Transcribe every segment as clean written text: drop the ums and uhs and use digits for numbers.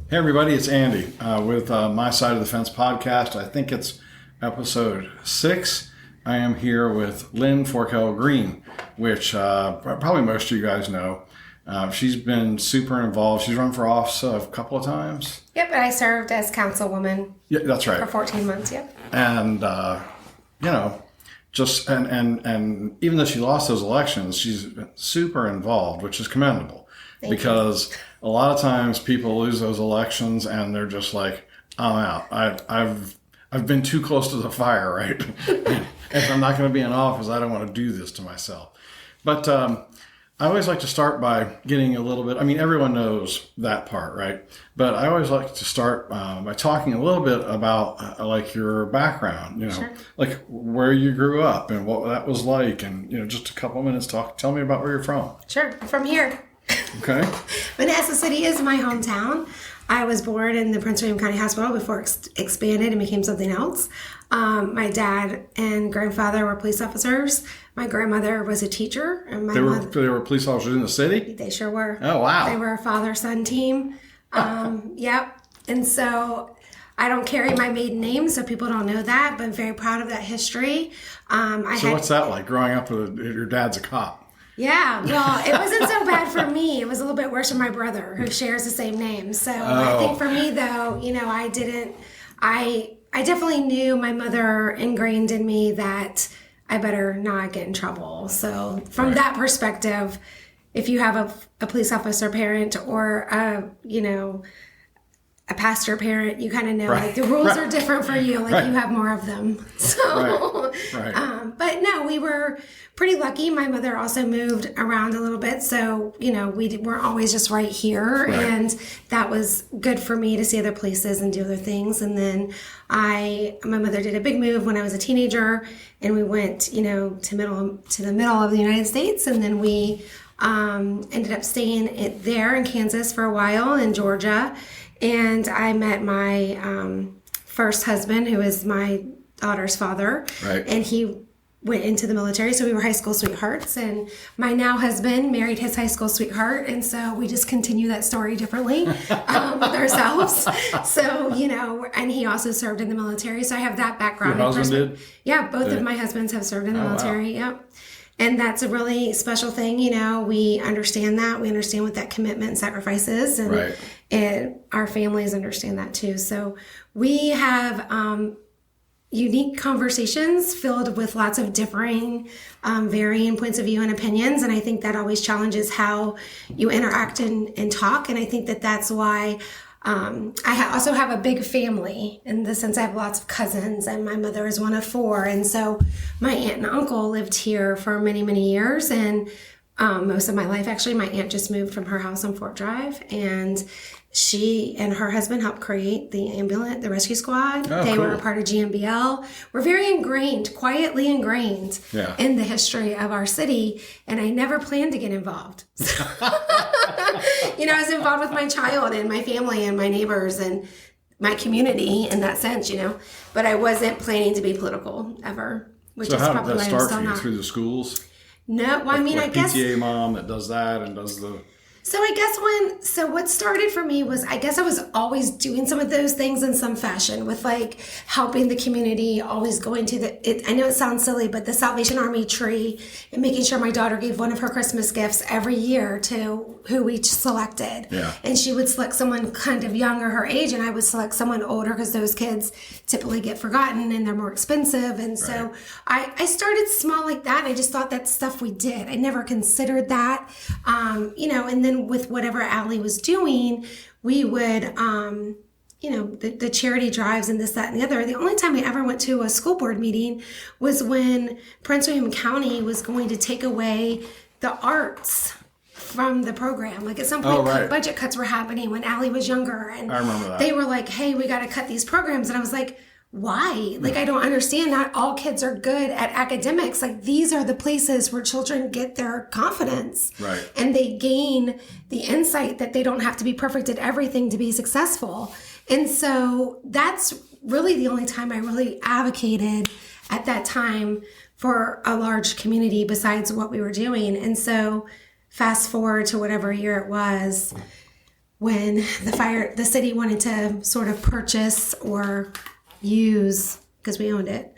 Hey everybody, it's Andy with My Side of the Fence podcast. I think it's episode 6. I am here with Lynn Forkell Greene, which probably most of you guys know. She's been super involved. She's run for office a couple of times. Yep, and I served as councilwoman. Yeah, that's right. For 14 months, yep. And, just and even though she lost those elections, she's been super involved, which is commendable. Because a lot of times people lose those elections and they're just like, I'm out. I've been too close to the fire, right? If I'm not going to be in office, I don't want to do this to myself. But I always like to start by getting a little bit, everyone knows that part, right? But I always like to start by talking a little bit about like your background, Sure. Like where you grew up and what that was like. And, just a couple of minutes tell me about where you're from. Sure, I'm from here. Okay. Manassas City is my hometown. I was born in the Prince William County Hospital before it expanded and became something else. My dad and grandfather were police officers. My grandmother was a teacher. And They were police officers in the city? They sure were. Oh, wow. They were a father-son team. Yep. And so I don't carry my maiden name, so people don't know that, but I'm very proud of that history. What's that like, growing up with your dad's a cop? Yeah, well, it wasn't so bad for me. It was a little bit worse for my brother, who shares the same name. So I think for me, though, I definitely knew my mother ingrained in me that I better not get in trouble. So from that perspective, if you have a police officer parent or a pastor parent, you kind of know like the rules are different for you. Like you have more of them. So, but no, we were pretty lucky. My mother also moved around a little bit. So, we weren't always just right here. Right. And that was good for me to see other places and do other things. And then my mother did a big move when I was a teenager and we went, to the middle of the United States. And then we ended up staying there in Kansas for a while, in Georgia. And I met my first husband, who is my daughter's father. Right. And he went into the military, so we were high school sweethearts. And my now husband married his high school sweetheart, and so we just continue that story differently with ourselves. So, and he also served in the military, so I have that background. Your husband did? Yeah, both of my husbands have served in the military. Wow. Yep. And that's a really special thing, we understand that. We understand what that commitment and sacrifice is. And our families understand that too. So we have unique conversations filled with lots of differing, varying points of view and opinions. And I think that always challenges how you interact and talk. And I think that that's why I also have a big family in the sense I have lots of cousins, and my mother is one of 4. And so my aunt and uncle lived here for many, many years. And most of my life, actually, my aunt just moved from her house on Fort Drive, and she and her husband helped create the rescue squad. They were a part of GMBL. We're very ingrained, quietly ingrained in the history of our city. And I never planned to get involved. I was involved with my child and my family and my neighbors and my community in that sense, But I wasn't planning to be political ever, which is probably why I'm still not. How did that start for you? Through the schools? No, well, I guess PTA mom that does that and does the... So what started for me was, I guess I was always doing some of those things in some fashion with like helping the community, always going to I know it sounds silly, but the Salvation Army tree and making sure my daughter gave one of her Christmas gifts every year to who we selected. Yeah. And she would select someone kind of younger her age, and I would select someone older because those kids typically get forgotten and they're more expensive. And so I started small like that. And I just thought that's stuff we did. I never considered that, and then with whatever Allie was doing, we would, the charity drives and this, that, and the other. The only time I ever went to a school board meeting was when Prince William County was going to take away the arts from the program. Like at some point, budget cuts were happening when Allie was younger. And I remember that. They were like, hey, we got to cut these programs. And I was like, why? Like, I don't understand. Not all kids are good at academics. Like, these are the places where children get their confidence. Right. And they gain the insight that they don't have to be perfect at everything to be successful. And so that's really the only time I really advocated at that time for a large community besides what we were doing. And so fast forward to whatever year it was, when the city wanted to sort of purchase or use, because we owned it,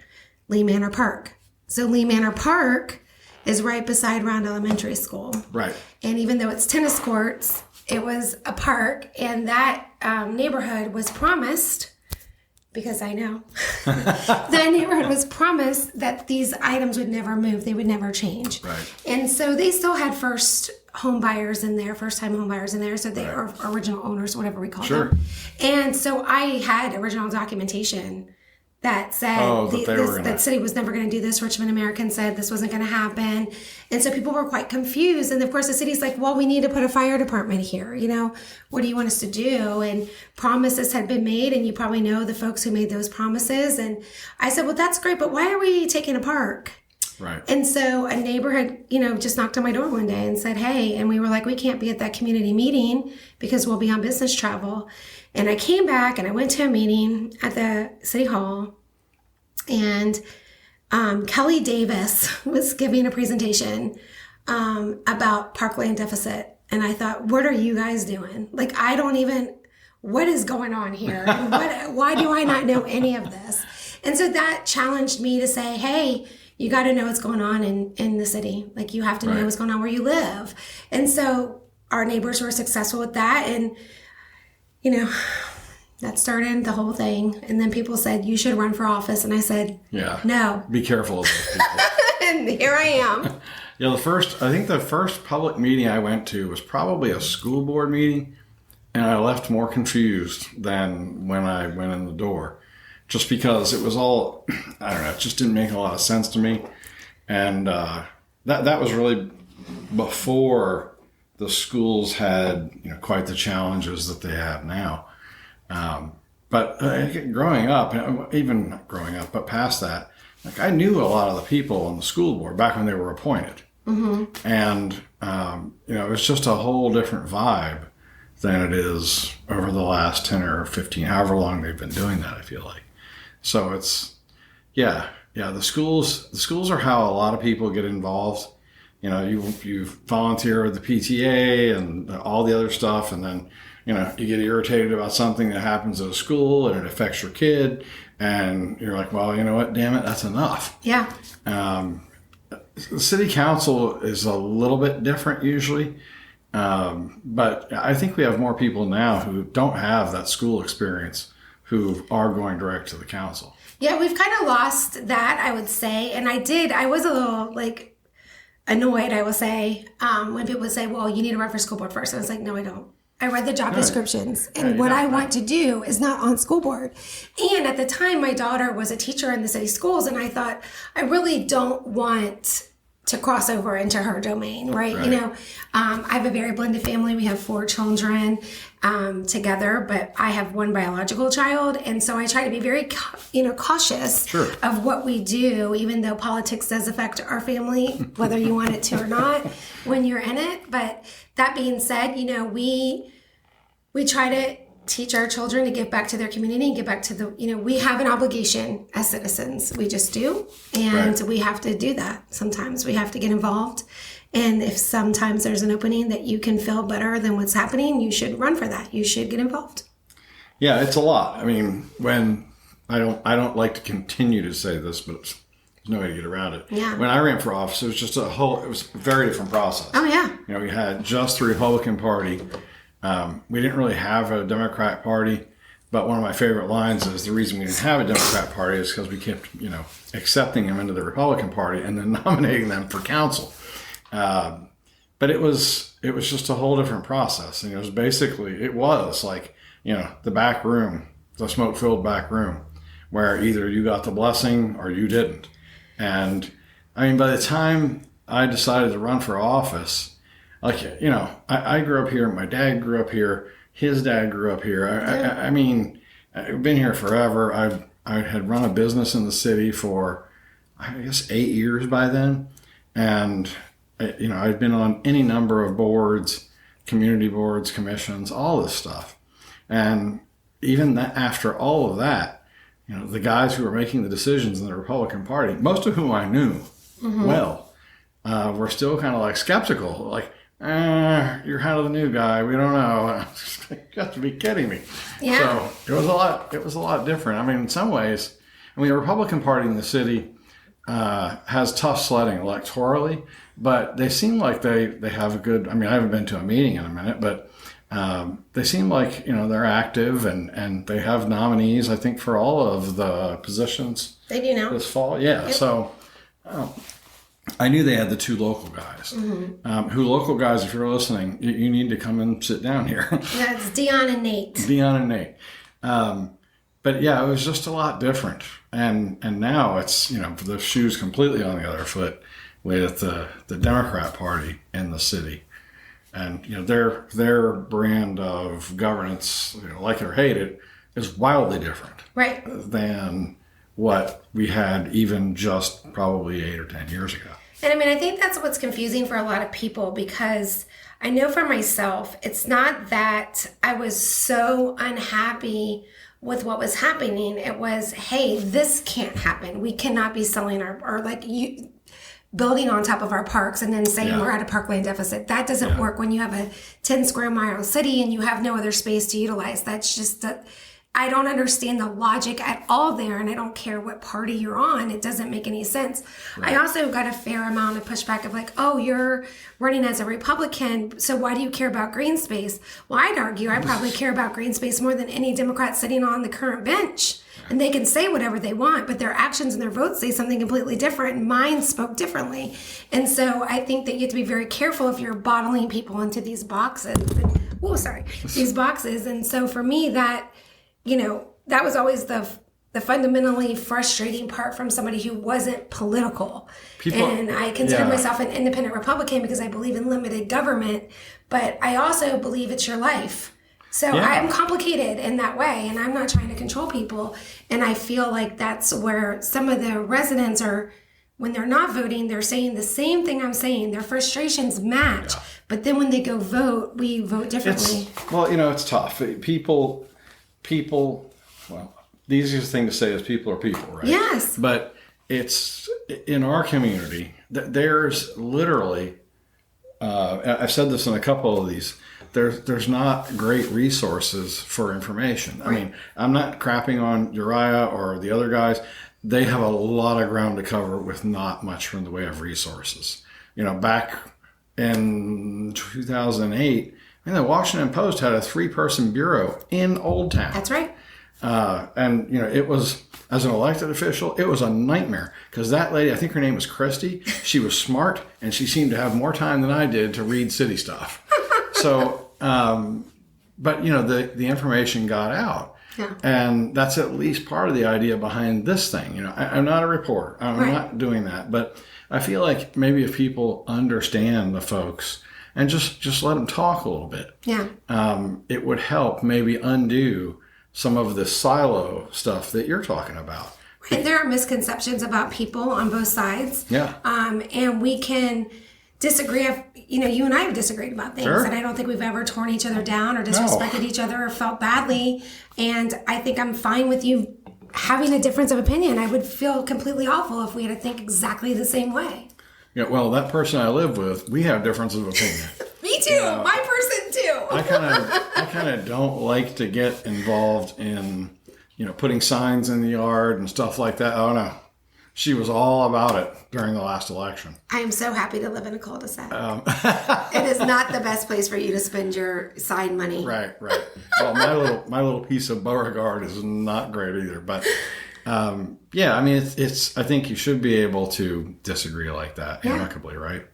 Lee Manor Park. So Lee Manor Park is right beside Round Elementary School. Right. And even though it's tennis courts, it was a park, and that neighborhood was promised, because I know, that neighborhood was promised that these items would never move. They would never change. Right. And so they still had first-time home buyers in there, so they are original owners, whatever we call them. And so I had original documentation that said that city was never going to do this. Richmond American said this wasn't going to happen. And so people were quite confused. And of course the city's like, well, we need to put a fire department here. What do you want us to do? And promises had been made, and you probably know the folks who made those promises. And I said, well, that's great, but why are we taking a park? Right. And so a neighbor had, just knocked on my door one day and said, hey, and we were like, we can't be at that community meeting because we'll be on business travel. And I came back and I went to a meeting at the city hall, and Kelly Davis was giving a presentation about parkland deficit. And I thought, what are you guys doing? Like, what is going on here? And why do I not know any of this? And so that challenged me to say, hey, you got to know what's going on in the city. Like, you have to know what's going on where you live. And so our neighbors were successful with that. And, that started the whole thing. And then people said, you should run for office. And I said, no. Be careful of those people. And here I am. Yeah, I think the first public meeting I went to was probably a school board meeting. And I left more confused than when I went in the door. Just because it was all, I don't know, it just didn't make a lot of sense to me. And that was really before the schools had quite the challenges that they have now. But growing up, even not growing up, but past that, like, I knew a lot of the people on the school board back when they were appointed. Mm-hmm. And, it was just a whole different vibe than it is over the last 10 or 15, however long they've been doing that, I feel like. So it's, the schools are how a lot of people get involved. You volunteer with the PTA and all the other stuff, and then, you get irritated about something that happens at a school and it affects your kid, and you're like, well, you know what, damn it, that's enough. Yeah. The city council is a little bit different usually, but I think we have more people now who don't have that school experience who are going direct to the council. Yeah, we've kind of lost that, I would say. And I was a little annoyed, I will say, when people would say, well, you need to run for school board first. I was like, no, I don't. I read the job descriptions, and what I want to do is not on school board. And at the time, my daughter was a teacher in the city schools, and I thought, I really don't want to cross over into her domain, right? I have a very blended family. We have 4 children together, but I have one biological child. And so I try to be very, cautious of what we do, even though politics does affect our family, whether you want it to or not, when you're in it. But that being said, we try to teach our children to give back to their community and give back to we have an obligation as citizens. We just do. And we have to do that. Sometimes we have to get involved. And if sometimes there's an opening that you can fill better than what's happening, you should run for that. You should get involved. Yeah, it's a lot. I mean, when I don't like to continue to say this, but there's no way to get around it. Yeah. When I ran for office, it was just it was a very different process. Oh, yeah. We had just the Republican Party. We didn't really have a Democrat Party, but one of my favorite lines is the reason we didn't have a Democrat Party is because we kept, accepting them into the Republican Party and then nominating them for council. But it was just a whole different process. And it was like, the back room, the smoke-filled back room, where either you got the blessing or you didn't. And I mean, by the time I decided to run for office, I grew up here. My dad grew up here. His dad grew up here. I mean, I've been here forever. I had run a business in the city for, I guess, 8 years by then. And, I'd been on any number of boards, community boards, commissions, all this stuff. And even after all of that, the guys who were making the decisions in the Republican Party, most of whom I knew well, were still kind of skeptical. you're kind of the new guy. We don't know. You got to be kidding me. Yeah. So it was a lot different. I mean, in some ways, the Republican Party in the city has tough sledding electorally, but they seem like they have a good, I haven't been to a meeting in a minute, but they seem like, they're active and they have nominees, I think, for all of the positions. They do now. This fall. Yeah. Yep. So I knew they had the two local guys. Who local guys, if you're listening, you need to come and sit down here. Yeah, it's Dion and Nate. But yeah, it was just a lot different. And now it's, the shoe's completely on the other foot with the Democrat Party in the city. And, their brand of governance, like it or hate it, is wildly different. Right. Than what we had even just probably 8 or 10 years ago. And I think that's what's confusing for a lot of people, because I know for myself, it's not that I was so unhappy with what was happening. It was, hey, this can't happen. We cannot be selling building on top of our parks and then saying we're at a parkland deficit. That doesn't work when you have a 10 square mile city and you have no other space to utilize. That's just, I don't understand the logic at all there, and I don't care what party you're on. It doesn't make any sense. Right. I also got a fair amount of pushback of like, oh, you're running as a Republican, so why do you care about green space? Well, I'd argue I probably care about green space more than any Democrat sitting on the current bench. And they can say whatever they want, but their actions and their votes say something completely different. And mine spoke differently. And so I think that you have to be very careful if you're bottling people into these boxes. These boxes. And so for me, that, that was always the fundamentally frustrating part from somebody who wasn't political. And I consider myself an independent Republican because I believe in limited government, but I also believe it's your life. So I'm complicated in that way, and I'm not trying to control people. And I feel like that's where some of the residents are, when they're not voting, they're saying the same thing I'm saying. Their frustrations match. Yeah. But then when they go vote, we vote differently. It's tough. People, well, the easiest thing to say is people are people, right? Yes. But it's, in our community, there's literally, I've said this in a couple of these, there's not great resources for information. Right. I'm not crapping on Uriah or the other guys. They have a lot of ground to cover with not much from the way of resources. Back in 2008, the Washington Post had a 3-person bureau in Old Town. That's right. And it was, as an elected official, it was a nightmare because that lady, I think her name was Christy, she was smart and she seemed to have more time than I did to read city stuff. So, but the information got out, and that's at least part of the idea behind this thing. I'm not a reporter. I'm not doing that, but I feel like maybe if people understand the folks and just let them talk a little bit, it would help maybe undo some of the silo stuff that you're talking about. Right. There are misconceptions about people on both sides. Yeah. And we can disagree. You and I have disagreed about things, sure. And I don't think we've ever torn each other down or disrespected each other or felt badly. And I think I'm fine with you having a difference of opinion. I would feel completely awful if we had to think exactly the same way. Yeah, well, that person I live with, we have differences of opinion. Me too. My person too. I kind of don't like to get involved in, putting signs in the yard and stuff like that. Oh no. She was all about it during the last election. I am so happy to live in a cul-de-sac. It is not the best place for you to spend your side money. Right. Well, my little piece of Beauregard is not great either. But it's. I think you should be able to disagree like that amicably, right?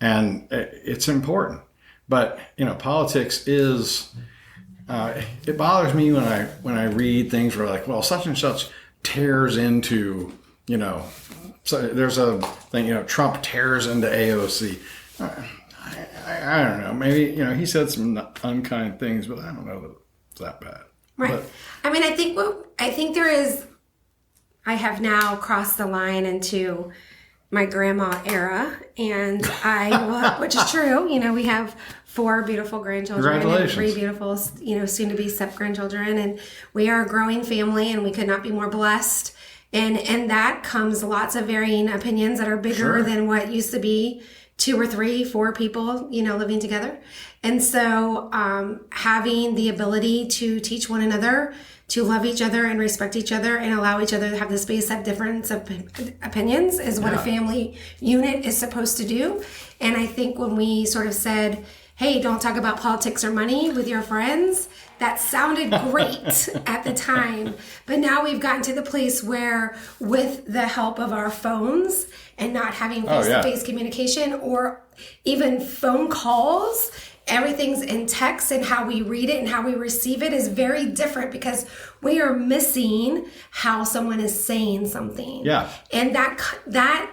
And it's important. But politics is. It bothers me when I read things where like, well, such and such tears into. So there's a thing, Trump tears into AOC. I don't know. Maybe, he said some unkind things, but I don't know that it's that bad. Right. But, I think there is, I have now crossed the line into my grandma era, and which is true, we have 4 beautiful grandchildren and 3 beautiful, soon to be step-grandchildren, and we are a growing family, and we could not be more blessed. And that comes lots of varying opinions that are bigger than what used to be 2 or 3, 4 people, living together. And so having the ability to teach one another, to love each other and respect each other and allow each other to have the space to have difference of opinions is what a family unit is supposed to do. And I think when we sort of said, hey, don't talk about politics or money with your friends, that sounded great at the time. But now we've gotten to the place where, with the help of our phones and not having face-to-face communication or even phone calls, everything's in text, and how we read it and how we receive it is very different because we are missing how someone is saying something. Yeah. And that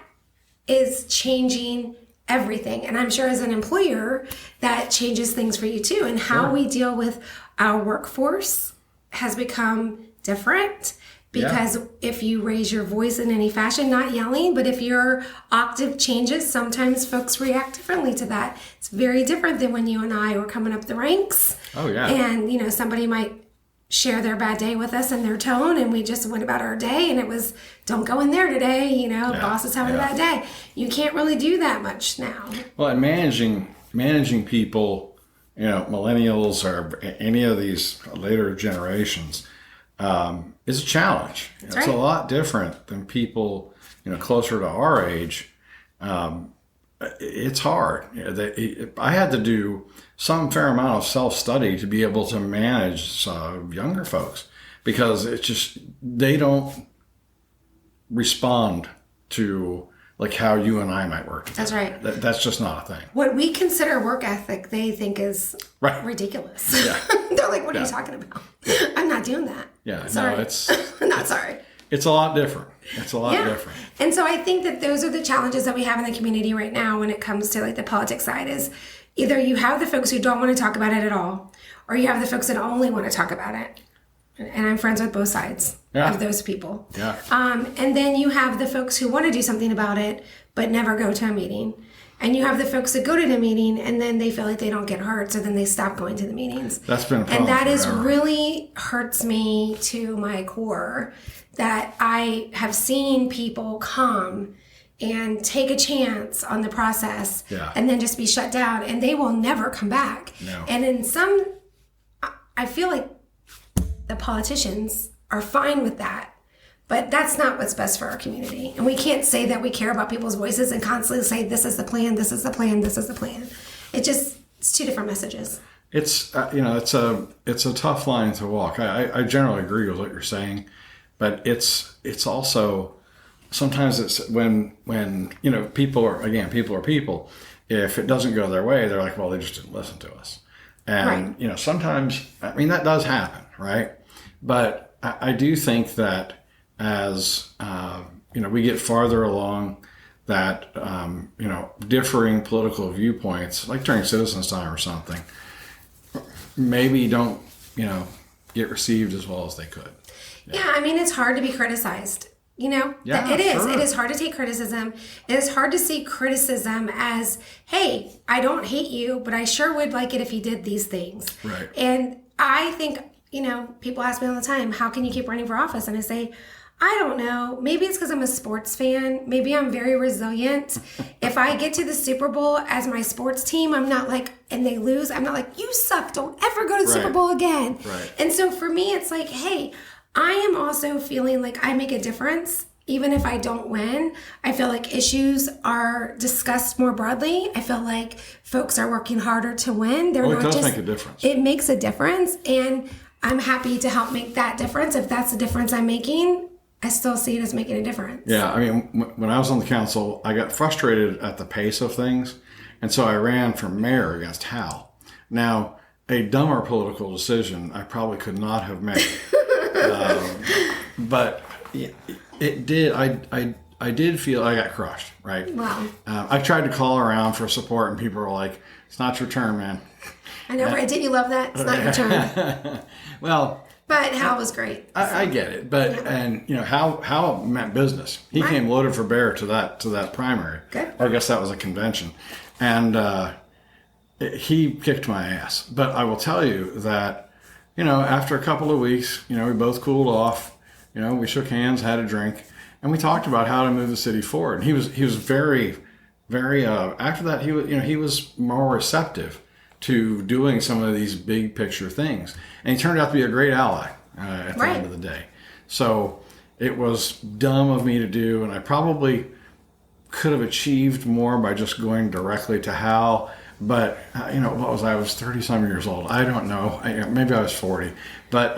is changing everything. And I'm sure as an employer, that changes things for you too. And how we deal with our workforce has become different. Because if you raise your voice in any fashion, not yelling, but if your octave changes, sometimes folks react differently to that. It's very different than when you and I were coming up the ranks. Oh, yeah. And, somebody might share their bad day with us and their tone, and we just went about our day, and it was, don't go in there today, boss is having a bad day. You can't really do that much now. Well, and managing people, millennials or any of these later generations, is a challenge. It's a lot different than people, closer to our age. It's hard. I had to do some fair amount of self-study to be able to manage younger folks because it's just, they don't respond to like how you and I might work together. That's right. That's just not a thing. What we consider work ethic, they think is ridiculous. Yeah. They're like, what are you talking about? I'm not doing that. Yeah, sorry. No, it's... I'm not sorry. It's a lot different. It's a lot different. And so I think that those are the challenges that we have in the community right now when it comes to like the politics side is either you have the folks who don't want to talk about it at all, or you have the folks that only want to talk about it. And I'm friends with both sides of those people. Yeah. And then you have the folks who want to do something about it, but never go to a meeting. And you have the folks that go to the meeting and then they feel like they don't get heard, so then they stop going to the meetings. That's been a problem. And that is really hurts me to my core, that I have seen people come and take a chance on the process and then just be shut down, and they will never come back. No. And in some, I feel like the politicians are fine with that. But that's not what's best for our community. And we can't say that we care about people's voices and constantly say, this is the plan, this is the plan, this is the plan. It's two different messages. It's, it's a tough line to walk. I generally agree with what you're saying, but it's also, sometimes it's when people are people. If it doesn't go their way, they're like, well, they just didn't listen to us. And, sometimes, that does happen, right? But I do think that as we get farther along, that differing political viewpoints, like during Citizens Time or something, maybe don't get received as well as they could. It's hard to be criticized. It is. Sure. It is hard to take criticism. It is hard to see criticism as, hey, I don't hate you, but I sure would like it if you did these things. Right. And I think, people ask me all the time, how can you keep running for office? And I say, I don't know. Maybe it's because I'm a sports fan. Maybe I'm very resilient. If I get to the Super Bowl as my sports team, I'm not like, and they lose, I'm not like, you suck. Don't ever go to the Super Bowl again. Right. And so for me, it's like, hey, I am also feeling like I make a difference. Even if I don't win, I feel like issues are discussed more broadly. I feel like folks are working harder to win. It does make a difference. It makes a difference. And I'm happy to help make that difference. If that's the difference I'm making, I still see it as making a difference. Yeah, when I was on the council, I got frustrated at the pace of things, and so I ran for mayor against Hal. Now, a dumber political decision I probably could not have made, but it did. I did feel I got crushed. Right? Wow. I tried to call around for support, and people were like, "It's not your turn, man." I know, right? Didn't you love that? It's not your turn. Well. But Hal was great. I get it, but and Hal meant business. He came loaded for bear to that primary. Good. Or I guess that was a convention, and he kicked my ass. But I will tell you that after a couple of weeks, we both cooled off. We shook hands, had a drink, and we talked about how to move the city forward. And he was very very after that he was more receptive to doing some of these big picture things, and he turned out to be a great ally at the end of the day. So it was dumb of me to do, and I probably could have achieved more by just going directly to Hal. But what was I was 30 some years old. I don't know. Maybe I was 40, but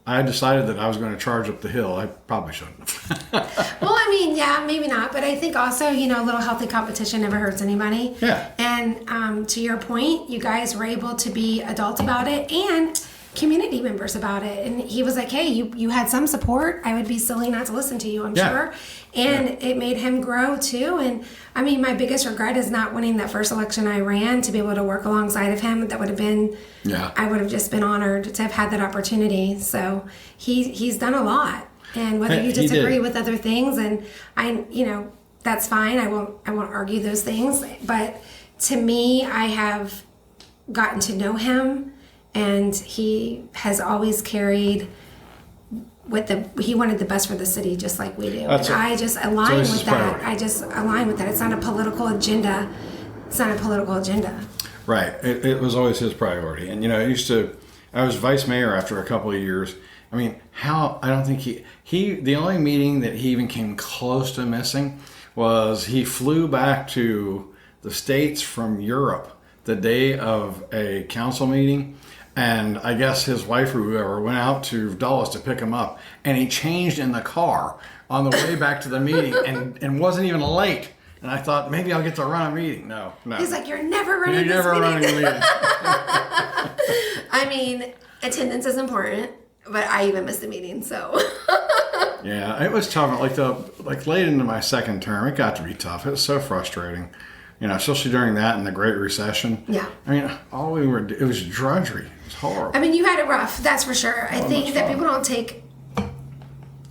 I decided that I was going to charge up the hill. I probably shouldn't have. Well, I mean, yeah, maybe not. But I think also, a little healthy competition never hurts anybody. Yeah. And to your point, you guys were able to be adult about it and community members about it. And he was like, hey, you had some support. I would be silly not to listen to you, I'm sure. And it made him grow too. And I mean, my biggest regret is not winning that first election I ran, to be able to work alongside of him. That would have been, I would have just been honored to have had that opportunity. So he's done a lot. And whether you disagree with other things, and that's fine. I won't argue those things. But to me, I have gotten to know him, and he has always carried he wanted the best for the city, just like we do. I just align with that. I just align with that. It's not a political agenda. Right. It was always his priority. And, I was vice mayor after a couple of years. I mean, I don't think the only meeting that he even came close to missing was he flew back to the States from Europe the day of a council meeting. And I guess his wife or whoever went out to Dulles to pick him up, and he changed in the car on the way back to the meeting and wasn't even late. And I thought, maybe I'll get to run a meeting. No. He's like, you're never running running a meeting. I mean, attendance is important, but I even missed the meeting, so. Yeah, it was tough. Like late into my second term, it got to be tough. It was so frustrating. Especially during that and the Great Recession. Yeah. I mean, it was drudgery. It was horrible. I mean, you had it rough, that's for sure. I think that people don't take,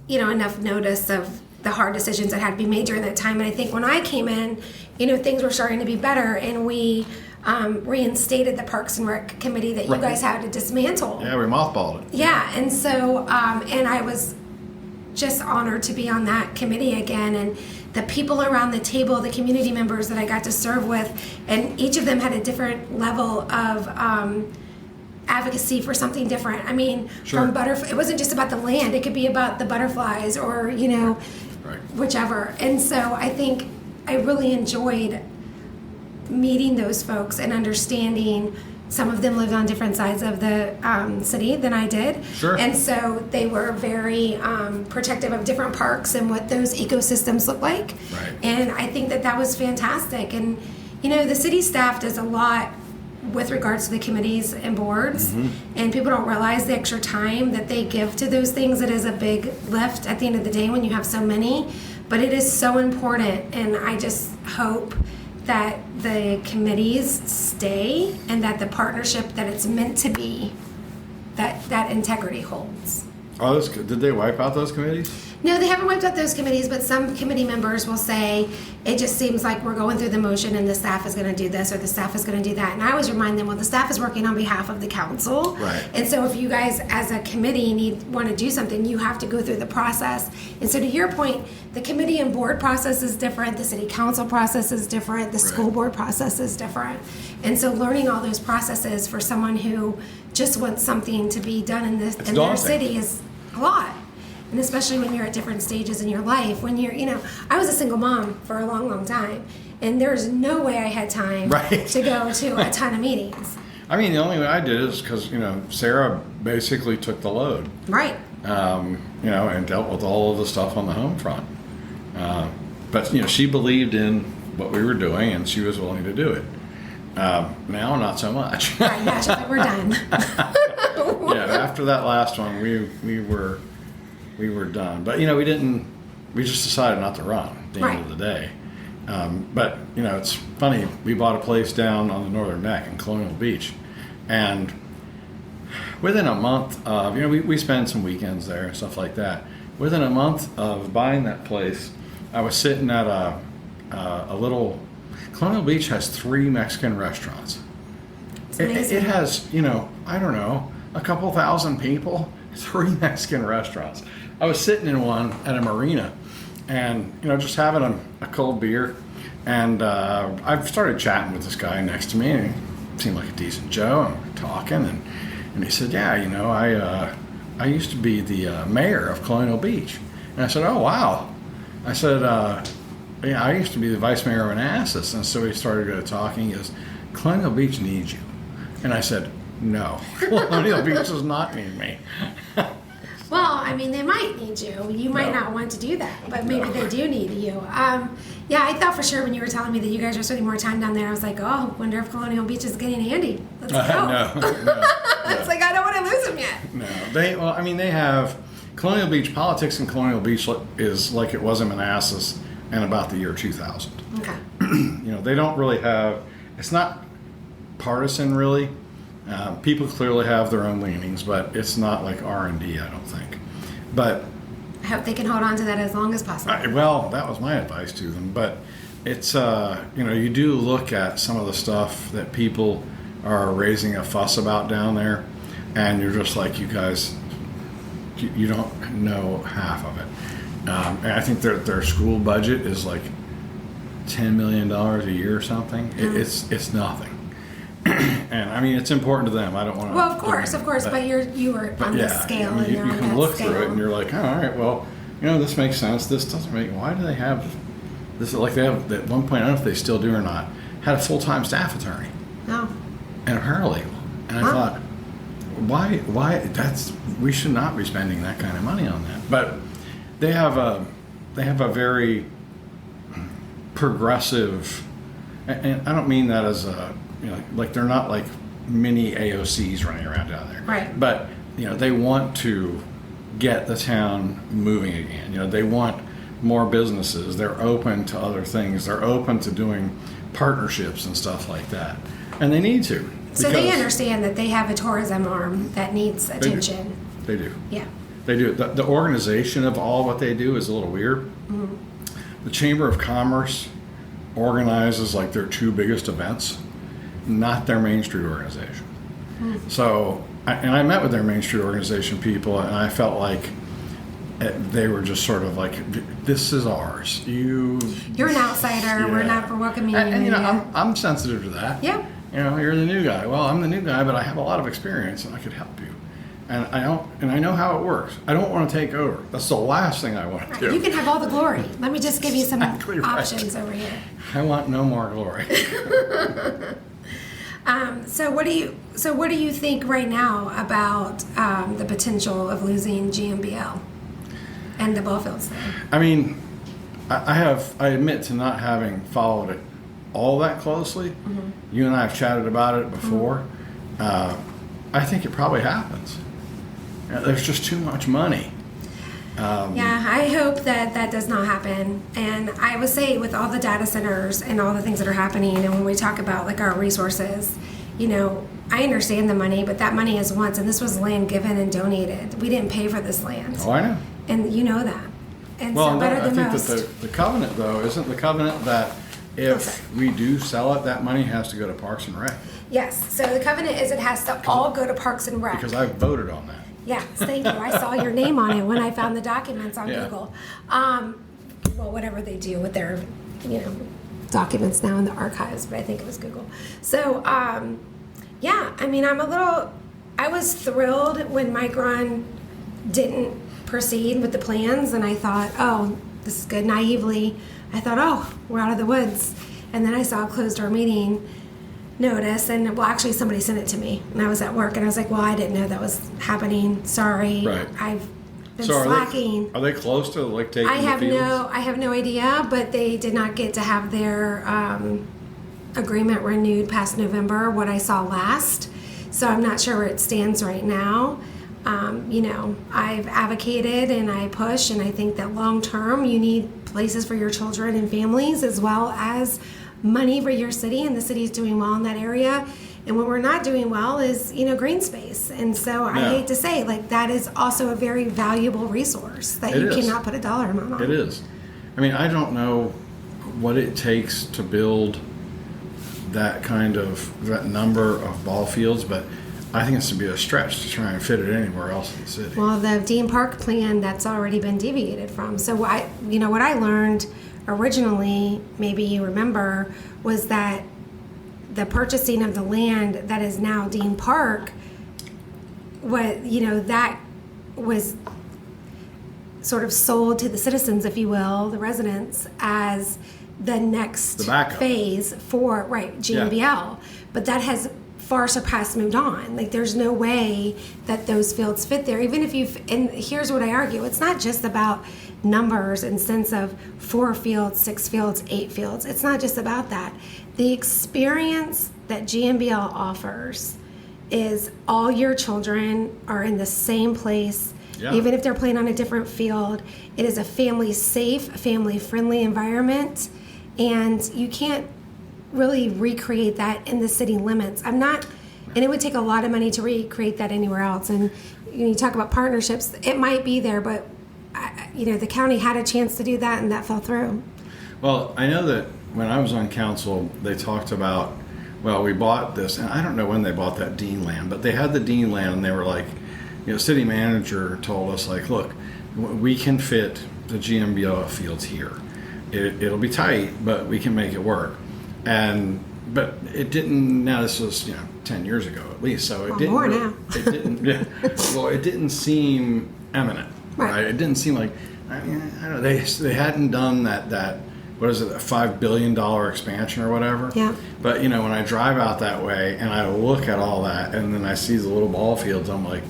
enough notice of the hard decisions that had to be made during that time. And I think when I came in, things were starting to be better, and we reinstated the Parks and Rec committee that you guys had to dismantle. Yeah, we mothballed it. Yeah, and so, and I was just honored to be on that committee again, and the people around the table, the community members that I got to serve with, and each of them had a different level of advocacy for something different. I mean, from it wasn't just about the land, it could be about the butterflies or, whichever. And so I think I really enjoyed meeting those folks and understanding. Some of them lived on different sides of the city than I did. Sure. And so they were very protective of different parks and what those ecosystems look like. Right. And I think that was fantastic. And, the city staff does a lot with regards to the committees and boards. Mm-hmm. And people don't realize the extra time that they give to those things. It is a big lift at the end of the day when you have so many. But it is so important. And I just hope that the committees stay, and that the partnership that it's meant to be, that integrity holds. Oh, that's good. Did they wipe out those committees? No, they haven't wiped out those committees, but some committee members will say, it just seems like we're going through the motion and the staff is going to do this or the staff is going to do that. And I always remind them, well, the staff is working on behalf of the council. Right. And so if you guys as a committee want to do something, you have to go through the process. And so to your point, the committee and board process is different. The city council process is different. The school board process is different. And so learning all those processes for someone who just wants something to be done in their city is a lot. And especially when you're at different stages in your life, when you're, I was a single mom for a long, long time, and there's no way I had time to go to a ton of meetings. I mean, the only way I did is because, Sarah basically took the load. Right. And dealt with all of the stuff on the home front. But, she believed in what we were doing, and she was willing to do it. Now, not so much. Right, yeah, she's like, we're done. Yeah, after that last one, we were done. But, we just decided not to run at the end of the day. But, it's funny, we bought a place down on the Northern Neck in Colonial Beach. And within a month of, we spend some weekends there and stuff like that. Within a month of buying that place, I was sitting at a little, Colonial Beach has 3 Mexican restaurants. It has, I don't know, a couple thousand people, 3 Mexican restaurants. I was sitting in one at a marina and, just having a cold beer And I've started chatting with this guy next to me, and he seemed like a decent Joe, and we're talking, and he said, yeah, I used to be the mayor of Colonial Beach. And I said, oh, wow. I said, yeah, I used to be the vice mayor of Manassas. And so we started talking. He goes, Colonial Beach needs you. And I said, no, Colonial Beach does not need me. Well, I mean, they might need you. You might not want to do that, but maybe they do need you. Yeah, I thought for sure when you were telling me that you guys were spending more time down there, I was like, oh, wonder if Colonial Beach is getting handy. Let's go. No. It's like, I don't want to lose them yet. No, they have Colonial Beach, politics in Colonial Beach is like it was in Manassas in about the year 2000. Okay. They don't really have, it's not partisan really. People clearly have their own leanings, but it's not like R&D, I don't think. But I hope they can hold on to that as long as possible. Well, that was my advice to them. But it's, you do look at some of the stuff that people are raising a fuss about down there, and you're just like, you guys, you don't know half of it. And I think their school budget is like $10 million a year or something. It's nothing. And I mean, it's important to them. I don't want to. Well, of course, but you were on this scale, and you you're on can that look scale. through it, and you're like, all right, well, this makes sense. This doesn't make. Why do they have this? Like they have at one point, I don't know if they still do or not, had a full-time staff attorney. Oh. And a paralegal, and I thought, why? We should not be spending that kind of money on that. But they have a very progressive, and I don't mean that as a. Like they're not like mini AOCs running around down there. Right. But, they want to get the town moving again. They want more businesses. They're open to other things. They're open to doing partnerships and stuff like that. And they need to. So they understand that they have a tourism arm that needs attention. They do. Yeah. They do. The organization of all what they do is a little weird. Mm-hmm. The Chamber of Commerce organizes like their two biggest events, not their Main Street organization. So, I met with their Main Street organization people, and I felt like they were just sort of like, this is ours. You're an outsider. Yeah. We're not welcoming you. And I'm sensitive to that. Yeah. You're the new guy. Well, I'm the new guy, but I have a lot of experience, and I could help you. And I know how it works. I don't want to take over. That's the last thing I want to do. You can have all the glory. Let me just give you some options over here. I want no more glory. So what do you think right now about the potential of losing GMBL and the ball fields there? I mean, I admit to not having followed it all that closely. Mm-hmm. You and I have chatted about it before. Mm-hmm. I think it probably happens. There's just too much money. Yeah, I hope that does not happen. And I would say with all the data centers and all the things that are happening, and when we talk about like our resources, I understand the money, but that money is once, and this was land given and donated. We didn't pay for this land. Oh, I know. And you know that. And well, so better than most. I think that the covenant, though, isn't the covenant that if we do sell it, that money has to go to Parks and Rec? Yes. So the covenant is it has to all go to Parks and Rec. Because I voted on that. Yes, thank you. I saw your name on it when I found the documents on Google. Well, whatever they do with their, documents now in the archives, but I think it was Google. So, yeah, I mean, I was thrilled when Mike Run didn't proceed with the plans, and I thought, oh, this is good. Naively, I thought, oh, we're out of the woods. And then I saw a closed door meeting notice, and actually somebody sent it to me, and I was at work, and I was like, well, I didn't know that was happening. Sorry. Right. I've been slacking. Are they close to taking the fields? I have no idea, but they did not get to have their agreement renewed past November, what I saw last. So I'm not sure where it stands right now. I've advocated and I push, and I think that long term you need places for your children and families, as well as money for your city, and the city's doing well in that area. And what we're not doing well is, green space. And so I hate to say, that is also a very valuable resource that you cannot put a dollar amount on. It is. I mean, I don't know what it takes to build that number of ball fields, but I think it's to be a stretch to try and fit it anywhere else in the city. Well, the Dean Park plan, that's already been deviated from. So what I learned originally, maybe you remember, was that the purchasing of the land that is now Dean Park, that was sort of sold to the citizens, if you will, the residents, as the next phase for GMBL. Yeah. But that has far surpassed, moved on. Like, there's no way that those fields fit there. Even if and here's what I argue, it's not just about numbers in sense of 4 fields, 6 fields, 8 fields. It's not just about that. The experience that GMBL offers is all your children are in the same place, even if they're playing on a different field. It is a family-safe, family-friendly environment, and you can't really recreate that in the city limits. And it would take a lot of money to recreate that anywhere else. And you talk about partnerships, it might be there, but the county had a chance to do that, and that fell through. Well, I know that when I was on council, they talked about, we bought this, and I don't know when they bought that Dean land, but they had the Dean land, and they were like, city manager told us, like, look, we can fit the GMBL fields here. It'll be tight, but we can make it work. But it didn't. Now this was 10 years ago at least, so it didn't. More now. It didn't. Yeah. Well, it didn't seem imminent, right? It didn't seem like I don't know. They hadn't done that. What is it? A $5 billion expansion or whatever. Yeah. But when I drive out that way and I look at all that, and then I see the little ball fields, I'm like,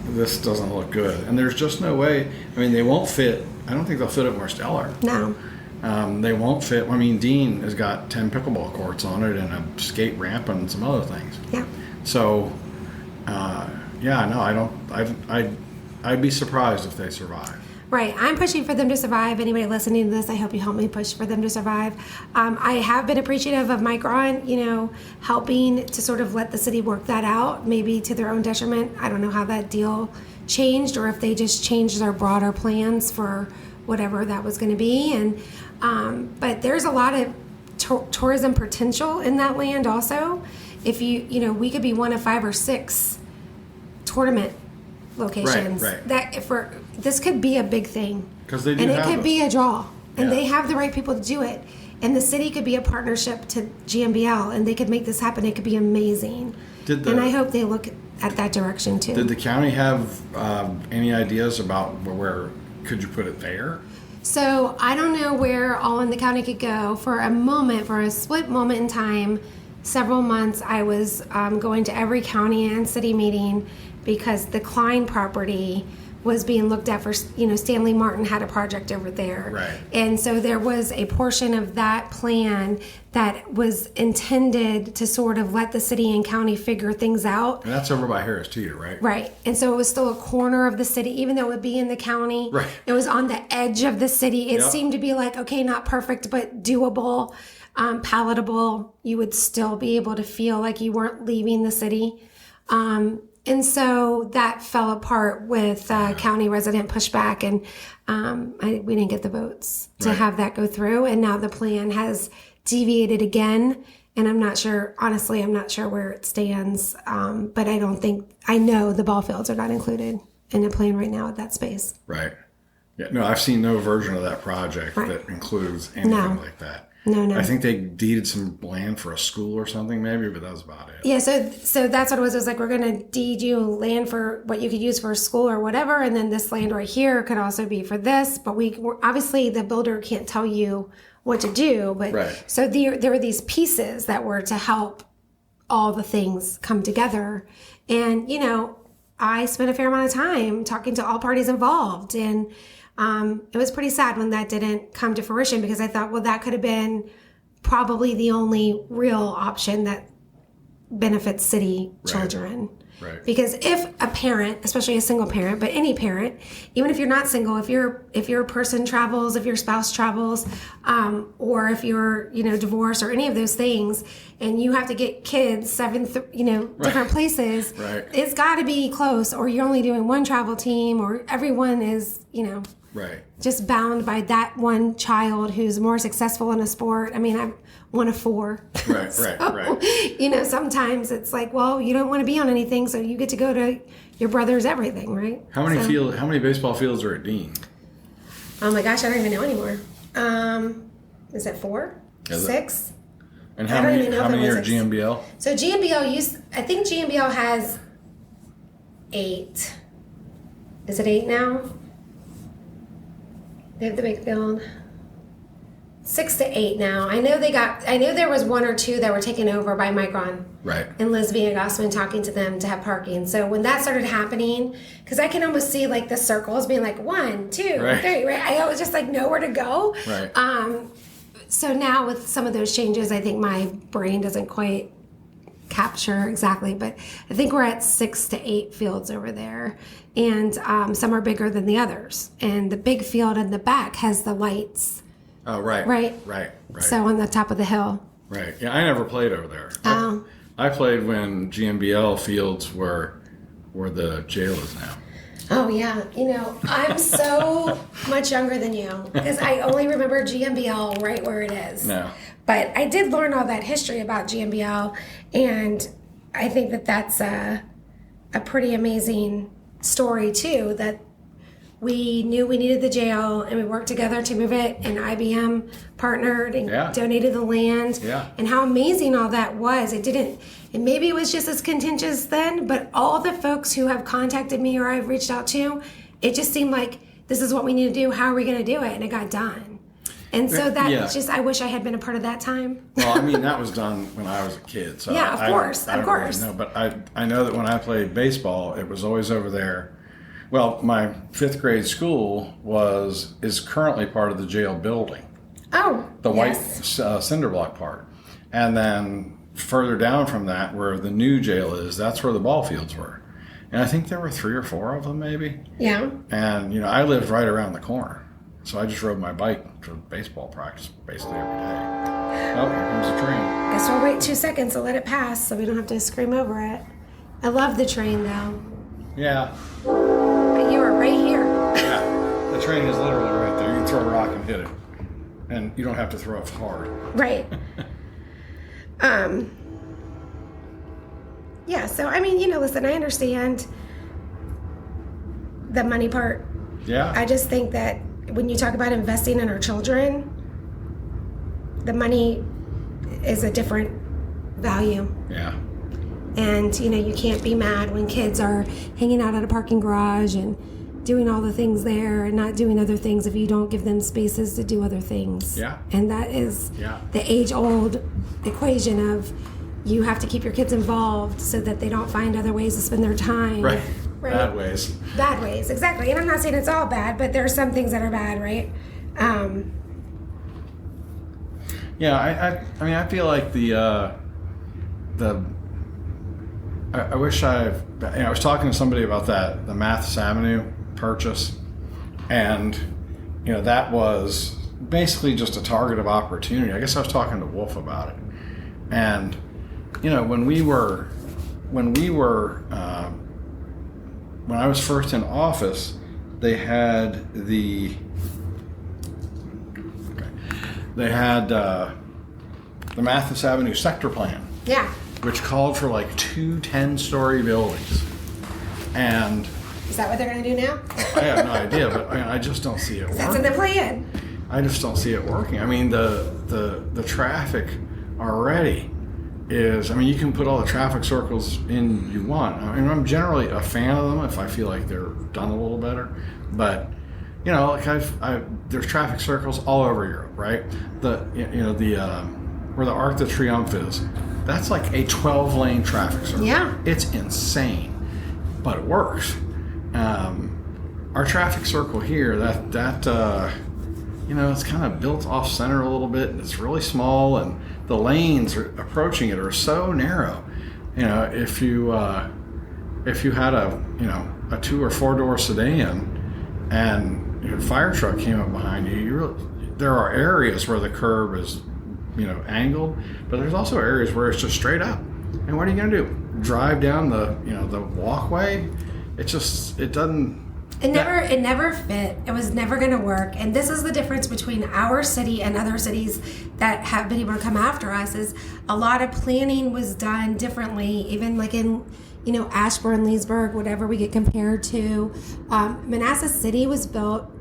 this doesn't look good. And there's just no way. I mean, they won't fit. I don't think they'll fit at Marsteller. No. They won't fit. I mean, Dean has got 10 pickleball courts on it and a skate ramp and some other things. Yeah. So, no, I'd be surprised if they survive. Right. I'm pushing for them to survive. Anybody listening to this, I hope you help me push for them to survive. I have been appreciative of Mike Ron, helping to sort of let the city work that out, maybe to their own detriment. I don't know how that deal changed, or if they just changed their broader plans for whatever that was going to be. But there's a lot of tourism potential in that land also. If we could be one of 5 or 6 tournament locations. Right. This could be a big thing. Because they do and it have could those. Be a draw. And they have the right people to do it. And the city could be a partnership to GMBL, and they could make this happen. It could be amazing. And I hope they look at that direction too. Did the county have any ideas about where could you put it there? So I don't know where all in the county could go. For a split moment in time, several months, I was going to every county and city meeting because the Klein property was being looked at for, Stanley Martin had a project over there. Right. And so there was a portion of that plan that was intended to sort of let the city and county figure things out. And that's over by Harris Teeter, right? Right. And so it was still a corner of the city, even though it would be in the county. Right. It was on the edge of the city. It seemed to be like, okay, not perfect, but doable, palatable. You would still be able to feel like you weren't leaving the city. And so that fell apart with county resident pushback, and we didn't get the votes to have that go through. And now the plan has deviated again, and I'm not sure where it stands. But I know the ball fields are not included in the plan right now at that space. Right. Yeah. No, I've seen no version of that project that includes anything like that. No. I think they deeded some land for a school or something, maybe, but that was about it. Yeah, so that's what it was. It was like, we're going to deed you land for what you could use for a school or whatever, and then this land right here could also be for this. But obviously the builder can't tell you what to do. But so there were these pieces that were to help all the things come together. And I spent a fair amount of time talking to all parties involved, and it was pretty sad when that didn't come to fruition, because I thought, well, that could have been probably the only real option that benefits city children. Right. Because if a parent, especially a single parent, but any parent, even if you're not single, if your person travels, if your spouse travels, or if you're divorced or any of those things, and you have to get kids different places, it's got to be close, or you're only doing one travel team, or everyone is just bound by that one child who's more successful in a sport. I mean, I'm one of 4. Right. Sometimes it's like, well, you don't want to be on anything, so you get to go to your brother's everything, right? How many baseball fields are at Dean? Oh my gosh, I don't even know anymore. Is it 4? Is it? 6? And how many are at GMBL? So GMBL I think GMBL has 8. Is it 8 now? They have the big field. 6 to 8 now. I know there was 1 or 2 that were taken over by Micron. Right. And Liz Van Gossman talking to them to have parking. So when that started happening, because I can almost see like the circles being like 1, 2, 3, right? I was just like nowhere to go. Right. So now with some of those changes, I think my brain doesn't quite capture exactly, but I think we're at 6 to 8 fields over there. And some are bigger than the others. And the big field in the back has the lights. Oh, right. Right. So on the top of the hill. Right. Yeah, I never played over there. Oh. I played when GMBL fields were where the jail is now. Oh, yeah. I'm so much younger than you because I only remember GMBL right where it is. No. But I did learn all that history about GMBL, and I think that that's a pretty amazing story, too, that we knew we needed the jail, and we worked together to move it, and IBM partnered and donated the land. Yeah. And how amazing all that was. And maybe it was just as contentious then, but all the folks who have contacted me or I've reached out to, it just seemed like this is what we need to do. How are we going to do it? And it got done. And so I wish I had been a part of that time. Well, I mean, that was done when I was a kid. So yeah, of course. I don't really know, but I know that when I played baseball, it was always over there. Well, my 5th grade school is currently part of the jail building. Oh, the white cinder block part. And then further down from that, where the new jail is, that's where the ball fields were. And I think there were 3 or 4 of them, maybe. Yeah. And, I lived right around the corner. So I just rode my bike to baseball practice basically every day. Oh, here comes the train. Guess we'll wait 2 seconds to let it pass so we don't have to scream over it. I love the train, though. Yeah. But you are right here. Yeah. The train is literally right there. You can throw a rock and hit it. And you don't have to throw it hard. Right. Yeah, so, I mean, listen, I understand the money part. Yeah. I just think that when you talk about investing in our children, the money is a different value. Yeah. And, you can't be mad when kids are hanging out at a parking garage and doing all the things there and not doing other things if you don't give them spaces to do other things. Yeah. And that is the age-old equation of you have to keep your kids involved so that they don't find other ways to spend their time. Right. Bad ways. Bad ways, exactly. And I'm not saying it's all bad, but there are some things that are bad, right? Yeah, I mean, I feel like I wish I was talking to somebody about the Mathis Avenue purchase, and that was basically just a target of opportunity. I guess I was talking to Wolf about it, and when I was first in office, they had the Mathis Avenue sector plan. Yeah. Which called for like 2 10-story buildings. And is that what they're going to do now? I have no idea, but I just don't see it working. That's in the plan. I just don't see it working. I mean, the traffic already is, you can put all the traffic circles in you want. I mean, I'm generally a fan of them if I feel like they're done a little better. But, there's traffic circles all over Europe, right? Where the Arc de Triomphe is, that's like a 12-lane traffic circle. Yeah. It's insane, but it works. Our traffic circle here, it's kind of built off center a little bit, and it's really small, and the lanes approaching it are so narrow. If you had a 2 or 4 door sedan, and a fire truck came up behind you, there are areas where the curb is angled, but there's also areas where it's just straight up. And what are you going to do? Drive down the walkway? It doesn't. It never fit. It was never going to work. And this is the difference between our city and other cities that have been able to come after us. Is a lot of planning was done differently, even like in Ashburn, Leesburg, whatever we get compared to. Manassas City was built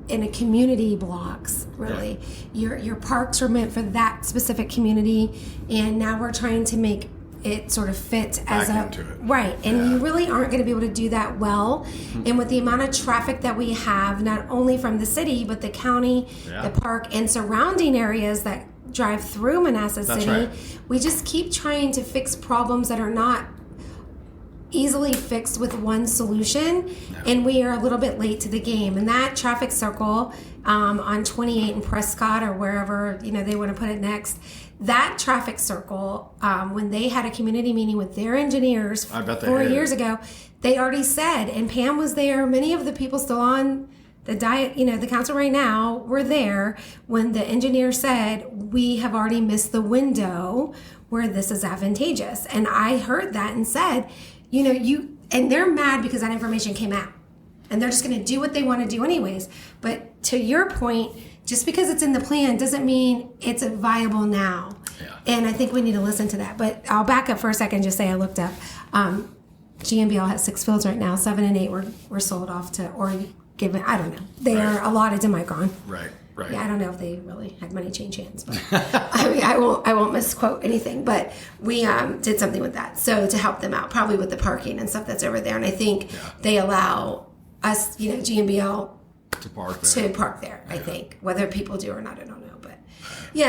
in a community blocks, really. Your parks are meant for that specific community, and now we're trying to make it sort of fit as right, and you really aren't going to be able to do that well. And with the amount of traffic that we have, not only from the city but the county, the park, and surrounding areas that drive through Manassas City, we just keep trying to fix problems that are not easily fixed with one solution, and we are a little bit late to the game. And that traffic circle on 28 in Prescott, or wherever they want to put it next, that traffic circle, when they had a community meeting with their engineers 4 years ago, they already said, and Pam was there, many of the people still on the the council right now were there when the engineer said, we have already missed the window where this is advantageous. And I heard that and said, and they're mad because that information came out, and they're just going to do what they want to do anyways. But to your point, just because it's in the plan doesn't mean it's viable now. And I think we need to listen to that. But I'll back up for a second and just say I looked up. GMBL has 6 fields right now. 7 and 8 were sold off to, or given, I don't know. They are allotted to Micron. Right. Yeah, I don't know if they really had money change hands, but I won't misquote anything. But we did something with that, so to help them out, probably with the parking and stuff that's over there. And I think they allow us, GMBL, to park there. I think whether people do or not, I don't know. But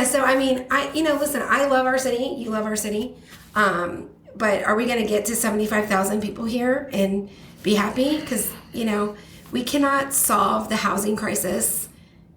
so I mean, listen, I love our city. You love our city, but are we going to get to 75,000 people here and be happy? Because we cannot solve the housing crisis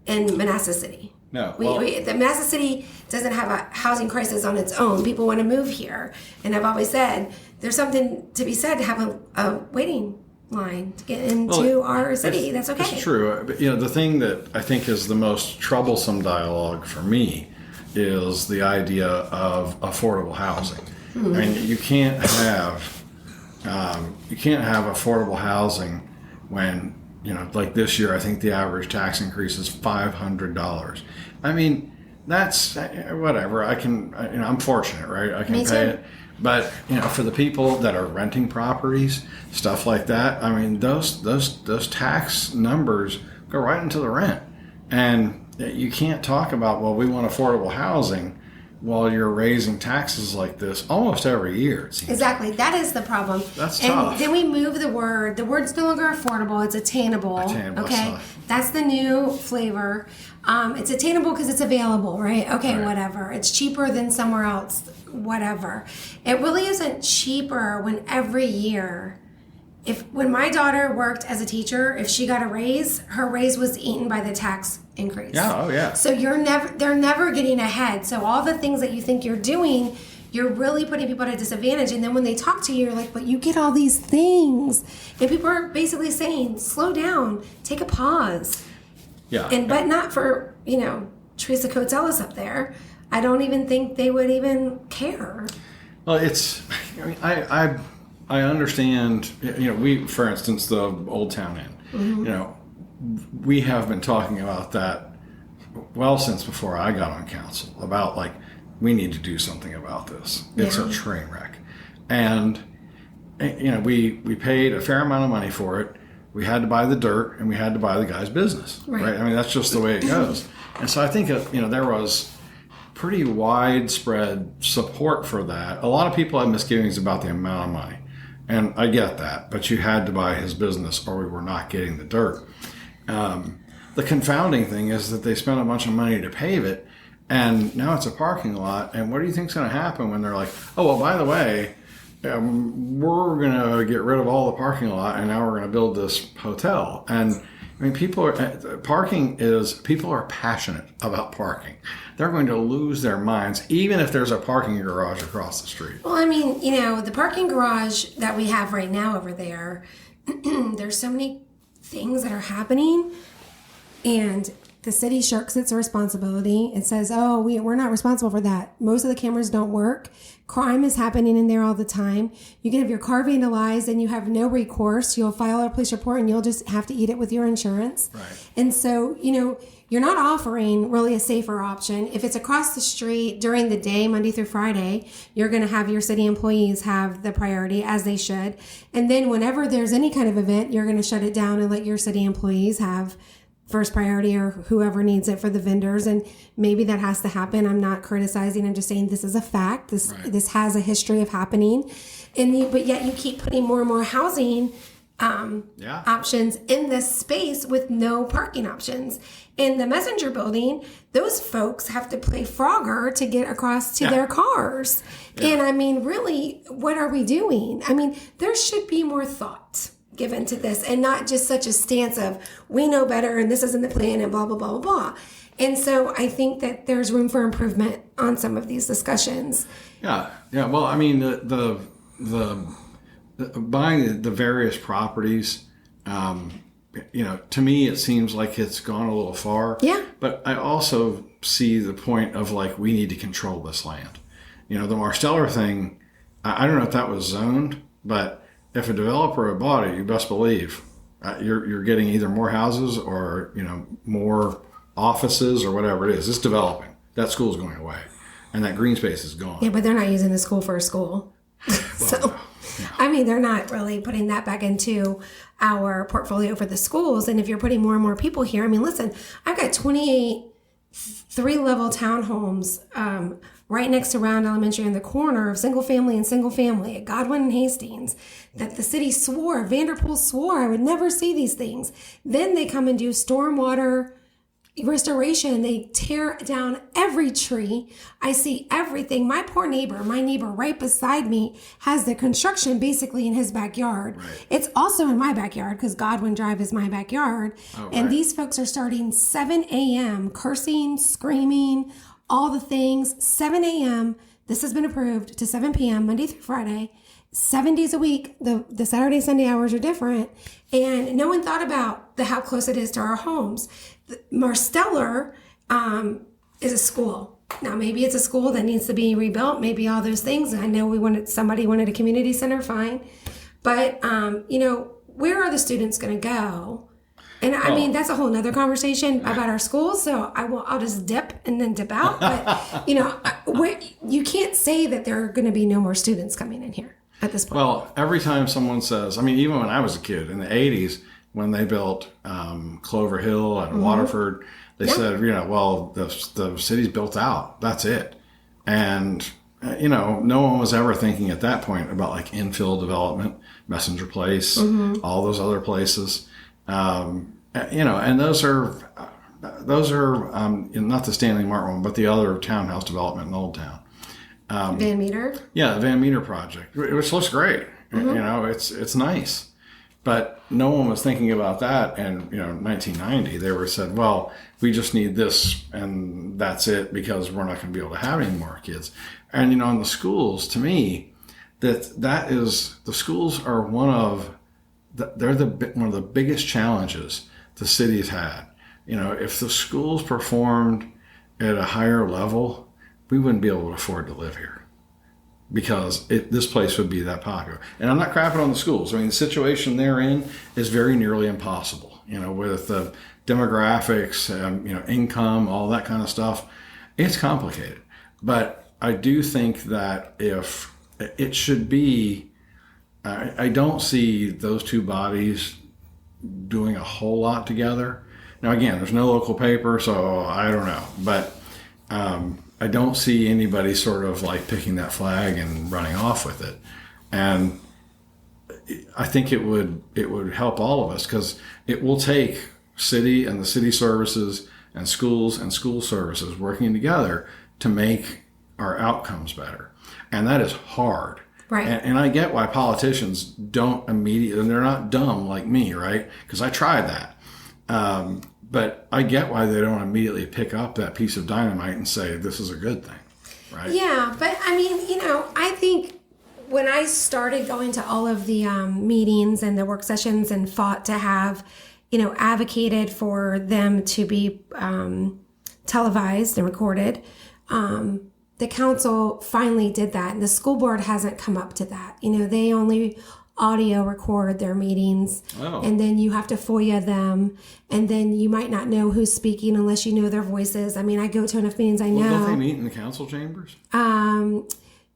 in Manassas City. No. The Manassas City doesn't have a housing crisis on its own. People want to move here. And I've always said, there's something to be said to have a waiting line to get into our city. That's okay. It's true. But, the thing that I think is the most troublesome dialogue for me is the idea of affordable housing. I mean, you can't have affordable housing when like this year, I think the average tax increase is $500. I mean, that's whatever. I'm fortunate, right? I can pay it. But, for the people that are renting properties, stuff like that, I mean, those tax numbers go right into the rent. And you can't talk about, well, we want affordable housing while you're raising taxes like this almost every year. It seems exactly. That is the problem. That's tough. And then we move the word. The word's no longer affordable. It's attainable. Okay. That's the new flavor. It's attainable because it's available, right? Okay, whatever. It's cheaper than somewhere else, whatever. It really isn't cheaper when every year, when my daughter worked as a teacher, if she got a raise, her raise was eaten by the tax increase. Yeah, oh yeah. So they're never getting ahead. So all the things that you think you're doing, you're really putting people at a disadvantage. And then when they talk to you, you're like, but you get all these things. And people are basically saying, slow down, take a pause. Yeah. But not for, Teresa Coates Ellis up there. I don't even think they would even care. Well, I understand, we, for instance, the Old Town Inn, we have been talking about that since before I got on council, about we need to do something about this. It's a train wreck. And, we paid a fair amount of money for it. We had to buy the dirt and we had to buy the guy's business, right? I mean, that's just the way it goes. And so I think, there was pretty widespread support for that. A lot of people had misgivings about the amount of money. And I get that, but you had to buy his business or we were not getting the dirt. The confounding thing is that they spent a bunch of money to pave it, and now it's a parking lot. And what do you think is going to happen when they're like, oh, well, by the way, we're going to get rid of all the parking lot, and now we're going to build this hotel. And I mean, people are passionate about parking. They're going to lose their minds, even if there's a parking garage across the street. Well, I mean, the parking garage that we have right now over there, there's so many things that are happening, and the city shirks its responsibility. It says, oh, we're not responsible for that. Most of the cameras don't work. Crime is happening in there all the time. You can have your car vandalized and you have no recourse. You'll file a police report and you'll just have to eat it with your insurance. Right. And so, you're not offering really a safer option. If it's across the street during the day, Monday through Friday, you're going to have your city employees have the priority, as they should. And then whenever there's any kind of event, you're going to shut it down and let your city employees have first priority or whoever needs it for the vendors. And maybe that has to happen. I'm not criticizing. I'm just saying this is a fact. This has a history of happening. But yet you keep putting more and more housing options in this space with no parking options. In the Messenger building, those folks have to play Frogger to get across to their cars. And I mean, really, what are we doing? I mean, there should be more thought given to this and not just such a stance of we know better and this isn't the plan and blah, blah, blah, blah, blah. And so I think that there's room for improvement on some of these discussions. Yeah. Well, I mean, the buying the various properties, to me, it seems like it's gone a little far. Yeah. But I also see the point of like, we need to control this land. The Marsteller thing, I don't know if that was zoned, but if a developer had bought it, you best believe you're getting either more houses or, more offices or whatever it is. It's developing. That school's going away and that green space is gone. Yeah, but they're not using the school for a school. I mean, they're not really putting that back into our portfolio for the schools. And if you're putting more and more people here, I mean, listen, I've got 28 3-level townhomes right next to Round Elementary in the corner of single family at Godwin and Hastings that the city Vanderpool swore I would never see these things. Then they come and do stormwater restoration. They tear down every tree. I see everything. My neighbor right beside me has the construction basically in his backyard. Right. It's also in my backyard because Godwin Drive is my backyard. Oh, right. And these folks are starting 7 a.m. cursing, screaming, all the things. 7 a.m. This has been approved to 7 p.m. Monday through Friday. 7 days a week. The Saturday, Sunday hours are different. And no one thought about how close it is to our homes. Marsteller is a school. Now, maybe it's a school that needs to be rebuilt. Maybe all those things. I know somebody wanted a community center, fine. But, where are the students going to go? And I mean, that's a whole nother conversation about our schools. So I'll just dip and then dip out. But, you can't say that there are going to be no more students coming in here at this point. Well, every time someone says, I mean, even when I was a kid in the 80s, when they built Clover Hill and Waterford, they said, well, the city's built out. That's it. And, no one was ever thinking at that point about like infill development, Messenger Place, all those other places. And those are not the Stanley Martin one, but the other townhouse development in Old Town. Van Meter? Yeah, the Van Meter project, which looks great. It's nice. But no one was thinking about that in 1990. They were said, well, we just need this and that's it because we're not going to be able to have any more kids. And in the schools, to me, that is the schools are one of the biggest challenges the city's had. If the schools performed at a higher level, we wouldn't be able to afford to live here. Because this place would be that popular. And I'm not crapping on the schools. I mean, the situation they're in is very nearly impossible, with the demographics, income, all that kind of stuff. It's complicated. But I do think that if it should be, I don't see those two bodies doing a whole lot together. Now, again, there's no local paper, so I don't know. But I don't see anybody sort of like picking that flag and running off with it. And I think it would help all of us because it will take city and the city services and schools and school services working together to make our outcomes better. And that is hard. Right. And I get why politicians don't immediately, and they're not dumb like me, right? Because I tried that. But I get why they don't immediately pick up that piece of dynamite and say, this is a good thing, right? Yeah, but I mean, I think when I started going to all of the meetings and the work sessions and fought to have, advocated for them to be televised and recorded, the council finally did that. And the school board hasn't come up to that. They only audio record their meetings, and then you have to FOIA them, and then you might not know who's speaking unless you know their voices. I mean, I go to enough meetings, I know. Don't they meet in the council chambers?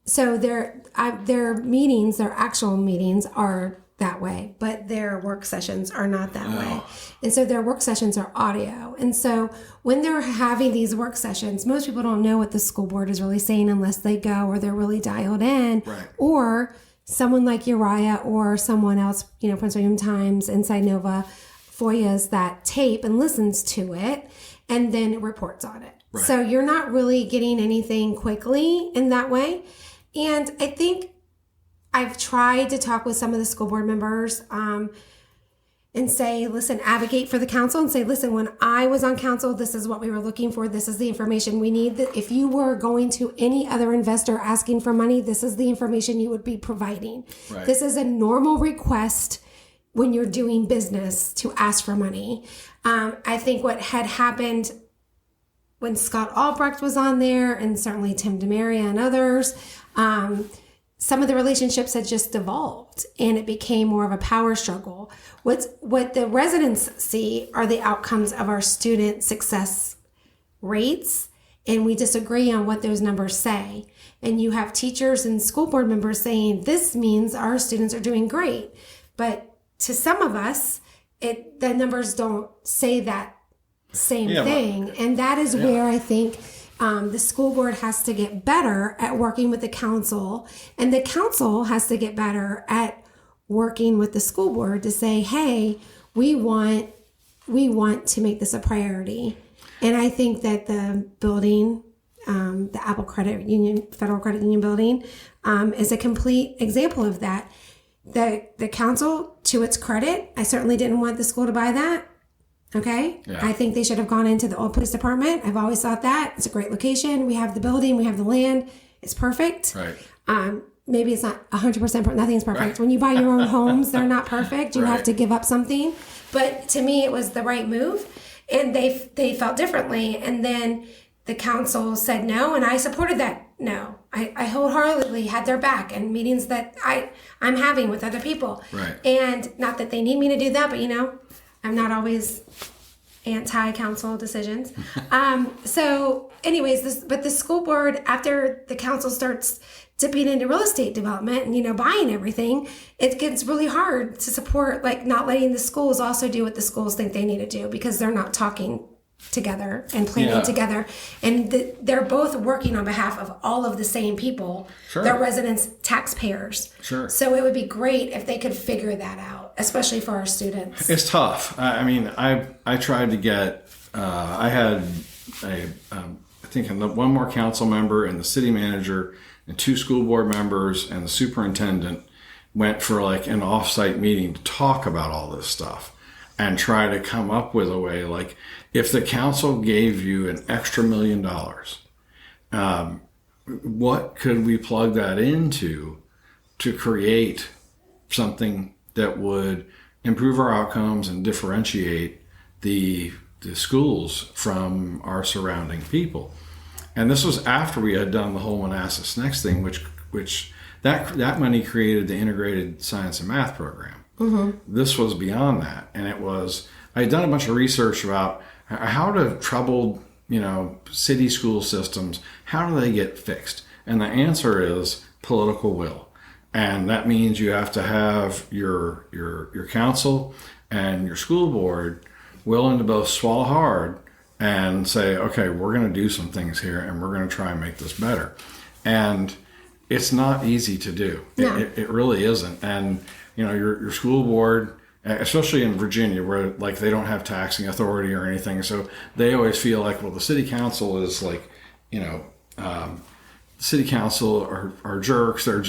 So their meetings, their actual meetings, are that way, but their work sessions are not that way. And so their work sessions are audio. And so when they're having these work sessions, most people don't know what the school board is really saying unless they go or they're really dialed in. Right. Or someone like Uriah or someone else, Prince William Times, Inside Nova, FOIAs that tape and listens to it and then reports on it. Right. So you're not really getting anything quickly in that way. And I think I've tried to talk with some of the school board members and say, listen, advocate for the council and say, listen, when I was on council, this is what we were looking for. This is the information we need. If you were going to any other investor asking for money, this is the information you would be providing. Right. This is a normal request when you're doing business to ask for money. I think what had happened when Scott Albrecht was on there, and certainly Tim DeMaria and others, some of the relationships had just devolved and it became more of a power struggle. What the residents see are the outcomes of our student success rates, and we disagree on what those numbers say. And you have teachers and school board members saying this means our students are doing great. But to some of us, the numbers don't say that same thing. And that is where I think the school board has to get better at working with the council, and the council has to get better at working with the school board to say, hey, we want to make this a priority. And I think that the building, the Apple Credit Union, Federal Credit Union building, is a complete example of that. The council, to its credit, I certainly didn't want the school to buy that. Okay. Yeah. I think they should have gone into the old police department. I've always thought that. It's a great location. We have the building. We have the land. It's perfect. Right. Maybe it's not 100%. Nothing's perfect. Right. When you buy your own homes, they're not perfect. You have to give up something. But to me, it was the right move. And they felt differently. And then the council said no. And I supported that no. I wholeheartedly had their back in meetings that I'm having with other people. Right. And not that they need me to do that, but I'm not always anti-council decisions. So anyways, but the school board, after the council starts dipping into real estate development and, buying everything, it gets really hard to support, not letting the schools also do what the schools think they need to do because they're not talking together and planning together. And they're both working on behalf of all of the same people, their residents, taxpayers. Sure. So it would be great if they could figure that out, especially for our students. It's tough. I tried to get, I had I think one more council member and the city manager and 2 school board members and the superintendent went for an off-site meeting to talk about all this stuff and try to come up with a way, if the council gave you an extra $1 million, what could we plug that into to create something that would improve our outcomes and differentiate the schools from our surrounding people? And this was after we had done the whole Manassas Next thing, which that money created the integrated science and math program. Mm-hmm. This was beyond that. And I had done a bunch of research about how do troubled, city school systems, how do they get fixed? And the answer is political will. And that means you have to have your council and your school board willing to both swallow hard and say, okay, we're going to do some things here and we're going to try and make this better. And it's not easy to do. No. It really isn't. And, your school board, especially in Virginia where they don't have taxing authority or anything. So they always feel the city council is city council are jerks. They're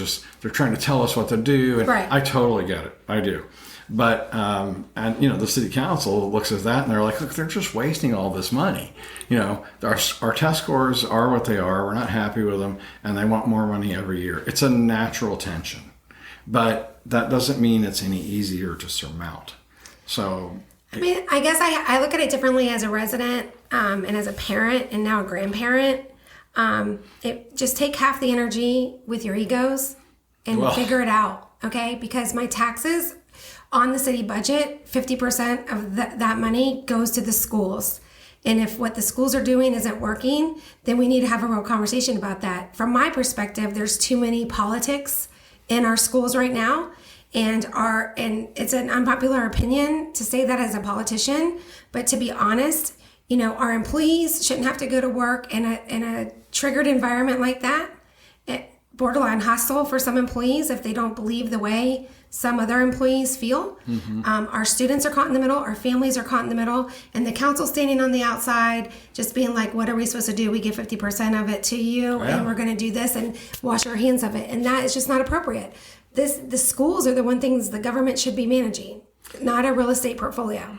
trying to tell us what to do. And right. I totally get it. I do. But, the city council looks at that and they're like, look, they're just wasting all this money. Our test scores are what they are. We're not happy with them and they want more money every year. It's a natural tension, but that doesn't mean it's any easier to surmount. So, I guess I look at it differently as a resident, and as a parent and now a grandparent. Just take half the energy with your egos and figure it out. Okay. Because my taxes on the city budget, 50% of that money goes to the schools. And if what the schools are doing isn't working, then we need to have a real conversation about that. From my perspective, there's too many politics in our schools right now. and it's an unpopular opinion to say that as a politician, but to be honest, our employees shouldn't have to go to work in a triggered environment like that. Borderline hostile for some employees if they don't believe the way some other employees feel. Our students are caught in the middle, our families are caught in the middle, and the council standing on the outside just being like, what are we supposed to do? We give 50% of it to you, and we're going to do this and wash our hands of it. And that is just not appropriate. The schools are the one things the government should be managing, not a real estate portfolio.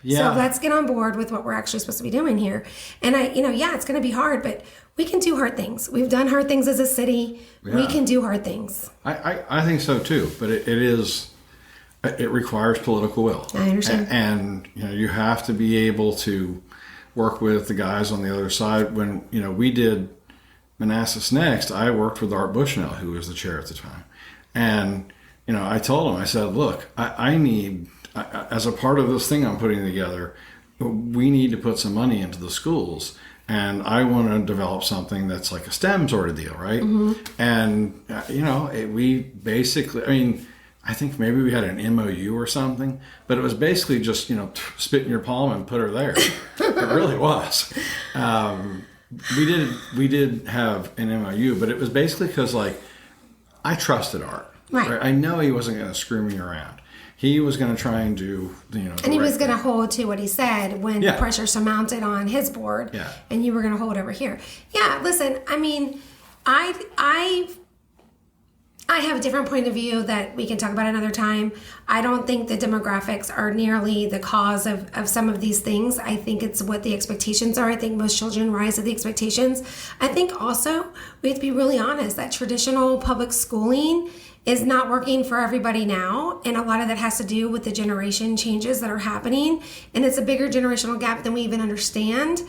So let's get on board with what we're actually supposed to be doing here. And it's going to be hard, but we can do hard things. We've done hard things as a city. We can do hard things. I think so too, but it requires political will. I understand. And you have to be able to work with the guys on the other side. When we did Manassas Next, I worked with Art Bushnell, who was the chair at the time. And I told him, I said, look, I need, as a part of this thing I'm putting together, we need to put some money into the schools. And I want to develop something that's like a STEM sort of deal, right? And, we basically, I think maybe we had an MOU or something, but it was basically just, spit in your palm and put her there. It really was. We did have an MOU, but it was basically because, I trusted Art. Right? I know he wasn't going to screw me around. He was going to try and do, and he was going to hold to what he said when the pressure surmounted on his board, and you were going to hold over here. Yeah, listen, I have a different point of view that we can talk about another time. I don't think the demographics are nearly the cause of some of these things. I think it's what the expectations are. I think most children rise to the expectations. I think also we have to be really honest that traditional public schooling is not working for everybody now, and a lot of that has to do with the generation changes that are happening, and it's a bigger generational gap than we even understand.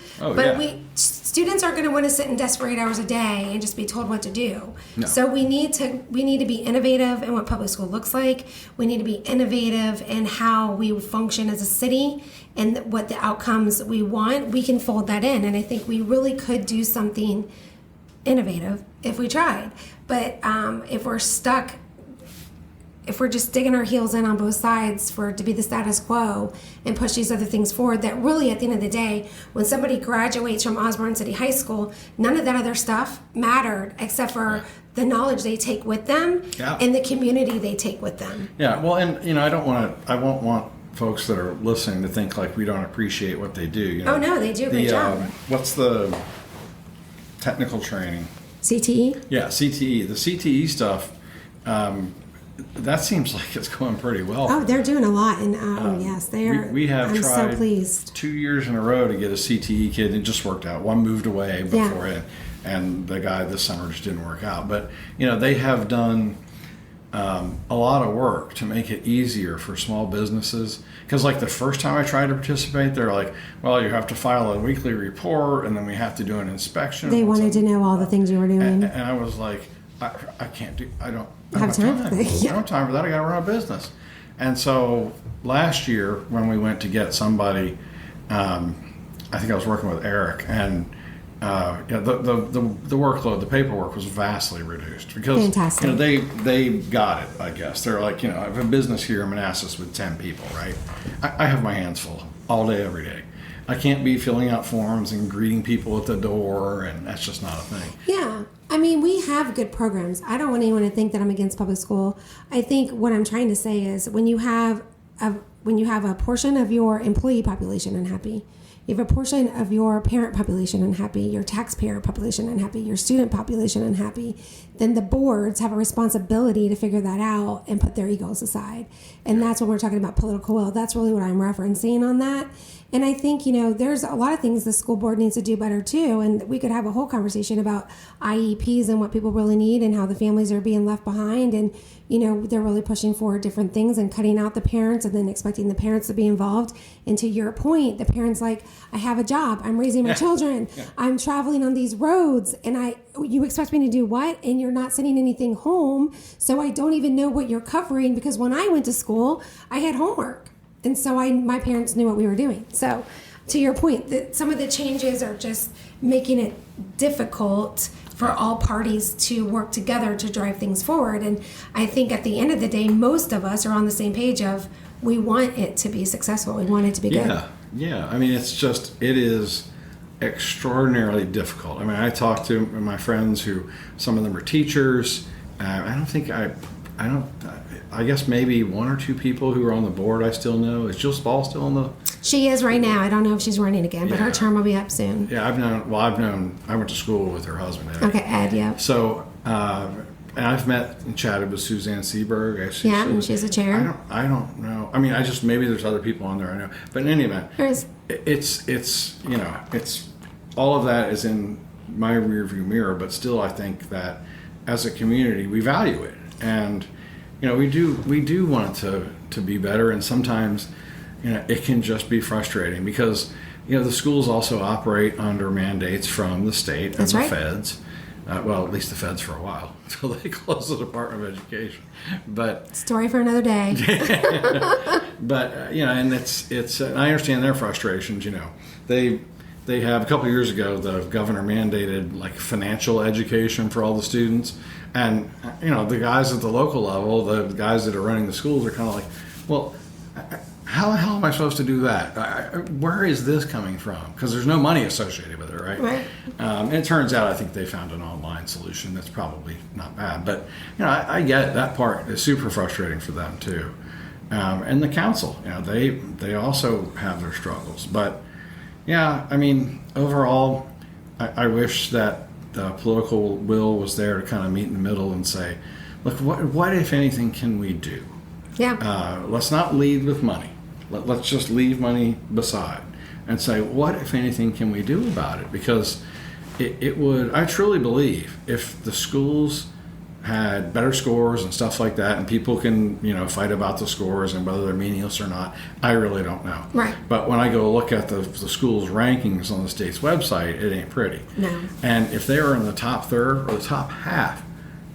Students aren't going to want to sit in desk for 8 hours a day and just be told what to do. No. So we need to be innovative in what public school looks like. We need to be innovative in how we function as a city and what the outcomes we want. We can fold that in, and I think we really could do something innovative if we tried. But if we're stuck, if we're just digging our heels in on both sides for it to be the status quo and push these other things forward, that really at the end of the day, when somebody graduates from Osborne City High School, none of that other stuff mattered except for the knowledge they take with them and the community they take with them. Yeah, well, and I won't want folks that are listening to think like we don't appreciate what they do. Oh no, they do a great job. What's the technical training? CTE? Yeah, CTE. The CTE stuff, that seems like it's going pretty well. Oh, they're doing a lot. And yes, they are. We have I'm tried so pleased. 2 years in a row to get a CTE kid, and it just worked out. One moved away before it, and the guy this summer just didn't work out. But, they have done a lot of work to make it easier for small businesses. Because, the first time I tried to participate, they're like, well, you have to file a weekly report, and then we have to do an inspection. They wanted to know all the things you were doing. And I was like, I can't do, I don't have time. I don't have time for that. I got to run a business. And so last year when we went to get somebody, I think I was working with Eric, and the workload, the paperwork was vastly reduced because Fantastic. They got it. I guess they're like, I have a business here in Manassas with 10 people, right? I have my hands full all day, every day. I can't be filling out forms and greeting people at the door, and that's just not a thing. Yeah. We have good programs. I don't want anyone to think that I'm against public school. I think what I'm trying to say is when you have a portion of your employee population unhappy, you have a portion of your parent population unhappy, your taxpayer population unhappy, your student population unhappy, then the boards have a responsibility to figure that out and put their egos aside. And that's when we're talking about political will. That's really what I'm referencing on that. And I think, there's a lot of things the school board needs to do better too. And we could have a whole conversation about IEPs and what people really need and how the families are being left behind. And, they're really pushing for different things and cutting out the parents and then expecting the parents to be involved. And to your point, the parents like, I have a job. I'm raising my children. Yeah. I'm traveling on these roads. And you expect me to do what? And you're not sending anything home. So I don't even know what you're covering because when I went to school, I had homework. And so my parents knew what we were doing. So to your point, some of the changes are just making it difficult for all parties to work together to drive things forward. And I think at the end of the day, most of us are on the same page of we want it to be successful. We want it to be good. Yeah. I mean, it is extraordinarily difficult. I mean, I talk to my friends who, some of them are teachers. I guess maybe one or two people who are on the board I still know. Is Jill Spall still on the? She is right now. I don't know if she's running again, but her term will be up soon. Yeah, I went to school with her husband, Ed. Okay, Ed, yeah. So, and I've met and chatted with Suzanne Seberg. And she's a chair. I don't know. I mean, maybe there's other people on there I know. But in any event, it's all of that is in my rearview mirror, but still I think that as a community we value it. And we do want it to be better, and sometimes it can just be frustrating because the schools also operate under mandates from the state and the feds. Well, at least the feds for a while until they close the Department of Education. But story for another day. But and it's I understand their frustrations. They have, a couple of years ago, the governor mandated like financial education for all the students. And, the guys at the local level, the guys that are running the schools are kind of like, well, how the hell am I supposed to do that? Where is this coming from? Because there's no money associated with it, right? Right. And it turns out I think they found an online solution that's probably not bad. But, I get that part is super frustrating for them too. And the council, they also have their struggles. But, yeah, I mean, overall, I wish that the political will was there to kind of meet in the middle and say, look, what if anything can we do? Yeah. Let's not lead with money. Let's just leave money beside and say, what if anything can we do about it? Because it would, I truly believe, if the schools had better scores and stuff like that, and people can, fight about the scores and whether they're meaningless or not, I really don't know. Right. But when I go look at the school's rankings on the state's website, it ain't pretty. No. And if they were in the top third or the top half,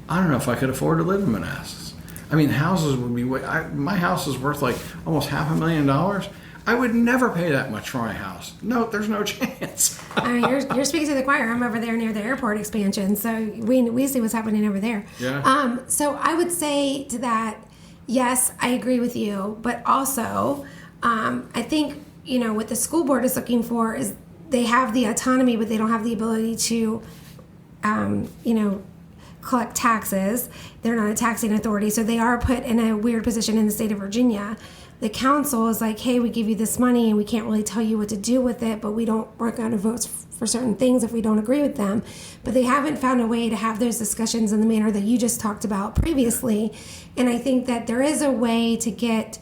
I don't know if I could afford to live in Manassas. I mean, houses would be my house is worth like almost $500,000. I would never pay that much for my house. No, there's no chance. You're speaking to the choir. I'm over there near the airport expansion, so we see what's happening over there. Yeah. So I would say to that, yes, I agree with you, but also I think what the school board is looking for is they have the autonomy, but they don't have the ability to collect taxes. They're not a taxing authority, so they are put in a weird position in the state of Virginia. The council is like, hey, we give you this money and we can't really tell you what to do with it, but we're going to vote for certain things if we don't agree with them. But they haven't found a way to have those discussions in the manner that you just talked about previously. And I think that there is a way to get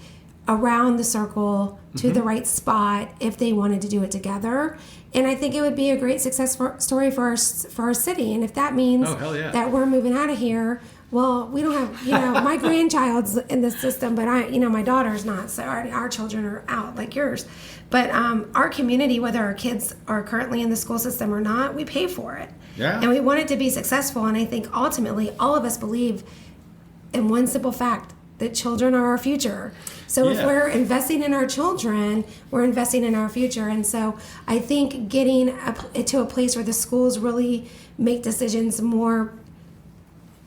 around the circle to the right spot if they wanted to do it together. And I think it would be a great success story for our city. And if that means that we're moving out of here, well, we don't have, my grandchild's in the system, but my daughter's not. So our children are out like yours. But our community, whether our kids are currently in the school system or not, we pay for it. Yeah. And we want it to be successful. And I think ultimately all of us believe in one simple fact, that children are our future. So if we're investing in our children, we're investing in our future. And so I think getting to a place where the schools really make decisions more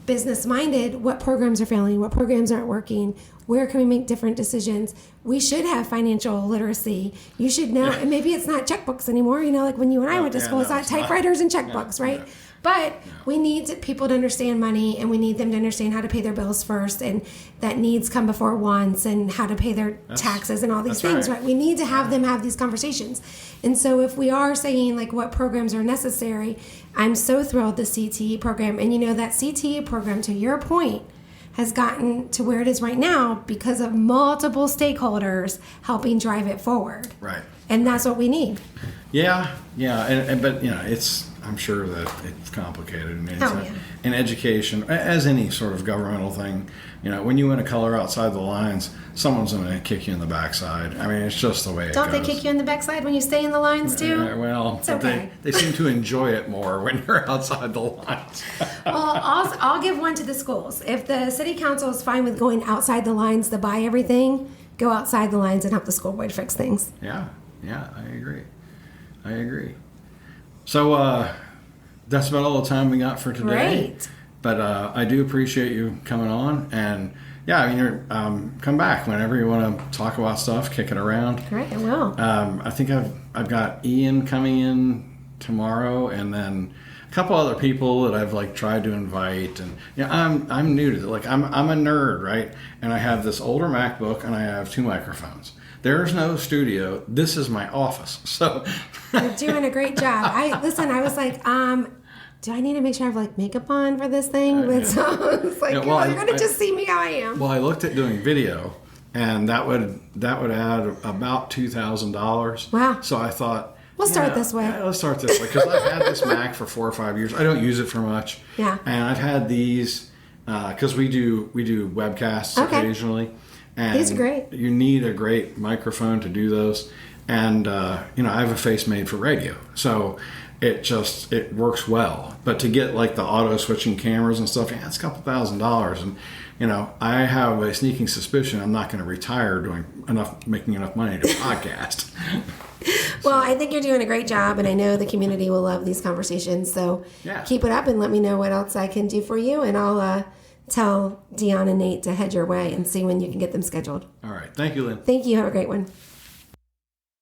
business-minded, what programs are failing, what programs aren't working, where can we make different decisions. We should have financial literacy. You should know, and maybe it's not checkbooks anymore, like when you and I went to school, it's not typewriters and checkbooks, right? But we need people to understand money, and we need them to understand how to pay their bills first, and that needs come before wants, and how to pay their taxes and all these things, right? We need to have them have these conversations. And so if we are saying like what programs are necessary, I'm so thrilled the CTE program, and that CTE program, to your point, has gotten to where it is right now because of multiple stakeholders helping drive it forward. Right. And that's what we need. Yeah. But I'm sure that it's complicated. I mean, in education, as any sort of governmental thing, when you win a color outside the lines, someone's going to kick you in the backside. I mean, it's just the way it goes. Don't they kick you in the backside when you stay in the lines too? Well, it's okay. They seem to enjoy it more when you're outside the lines. Well, I'll give one to the schools. If the city council is fine with going outside the lines to buy everything, go outside the lines and help the school board fix things. Yeah, I agree. So, that's about all the time we got for today. Great. But I do appreciate you coming on, and yeah, I mean, come back whenever you want to talk about stuff, kick it around. Great, I will. I think I've got Ian coming in tomorrow, and then a couple other people that I've like tried to invite, and I'm new to it. Like I'm a nerd, right? And I have this older MacBook, and I have 2 microphones. There's no studio. This is my office. So you're doing a great job. I was like, do I need to make sure I have like makeup on for this thing? But so it's like, you're going to just see me how I am. Well, I looked at doing video, and that would add about $2,000. Wow. So I thought, we'll start this way. Yeah, let's start this way, because I've had this Mac for 4 or 5 years. I don't use it for much. Yeah. And I've had these because we do webcasts occasionally. And these are great. You need a great microphone to do those. And I have a face made for radio, so it works well. But to get like the auto switching cameras and stuff, it's a couple $1,000s. And I have a sneaking suspicion I'm not going to retire making enough money to podcast. Well, I think you're doing a great job, and I know the community will love these conversations. So keep it up, and let me know what else I can do for you, and I'll tell Dion and Nate to head your way and see when you can get them scheduled. All right. Thank you, Lynn. Thank you. Have a great one.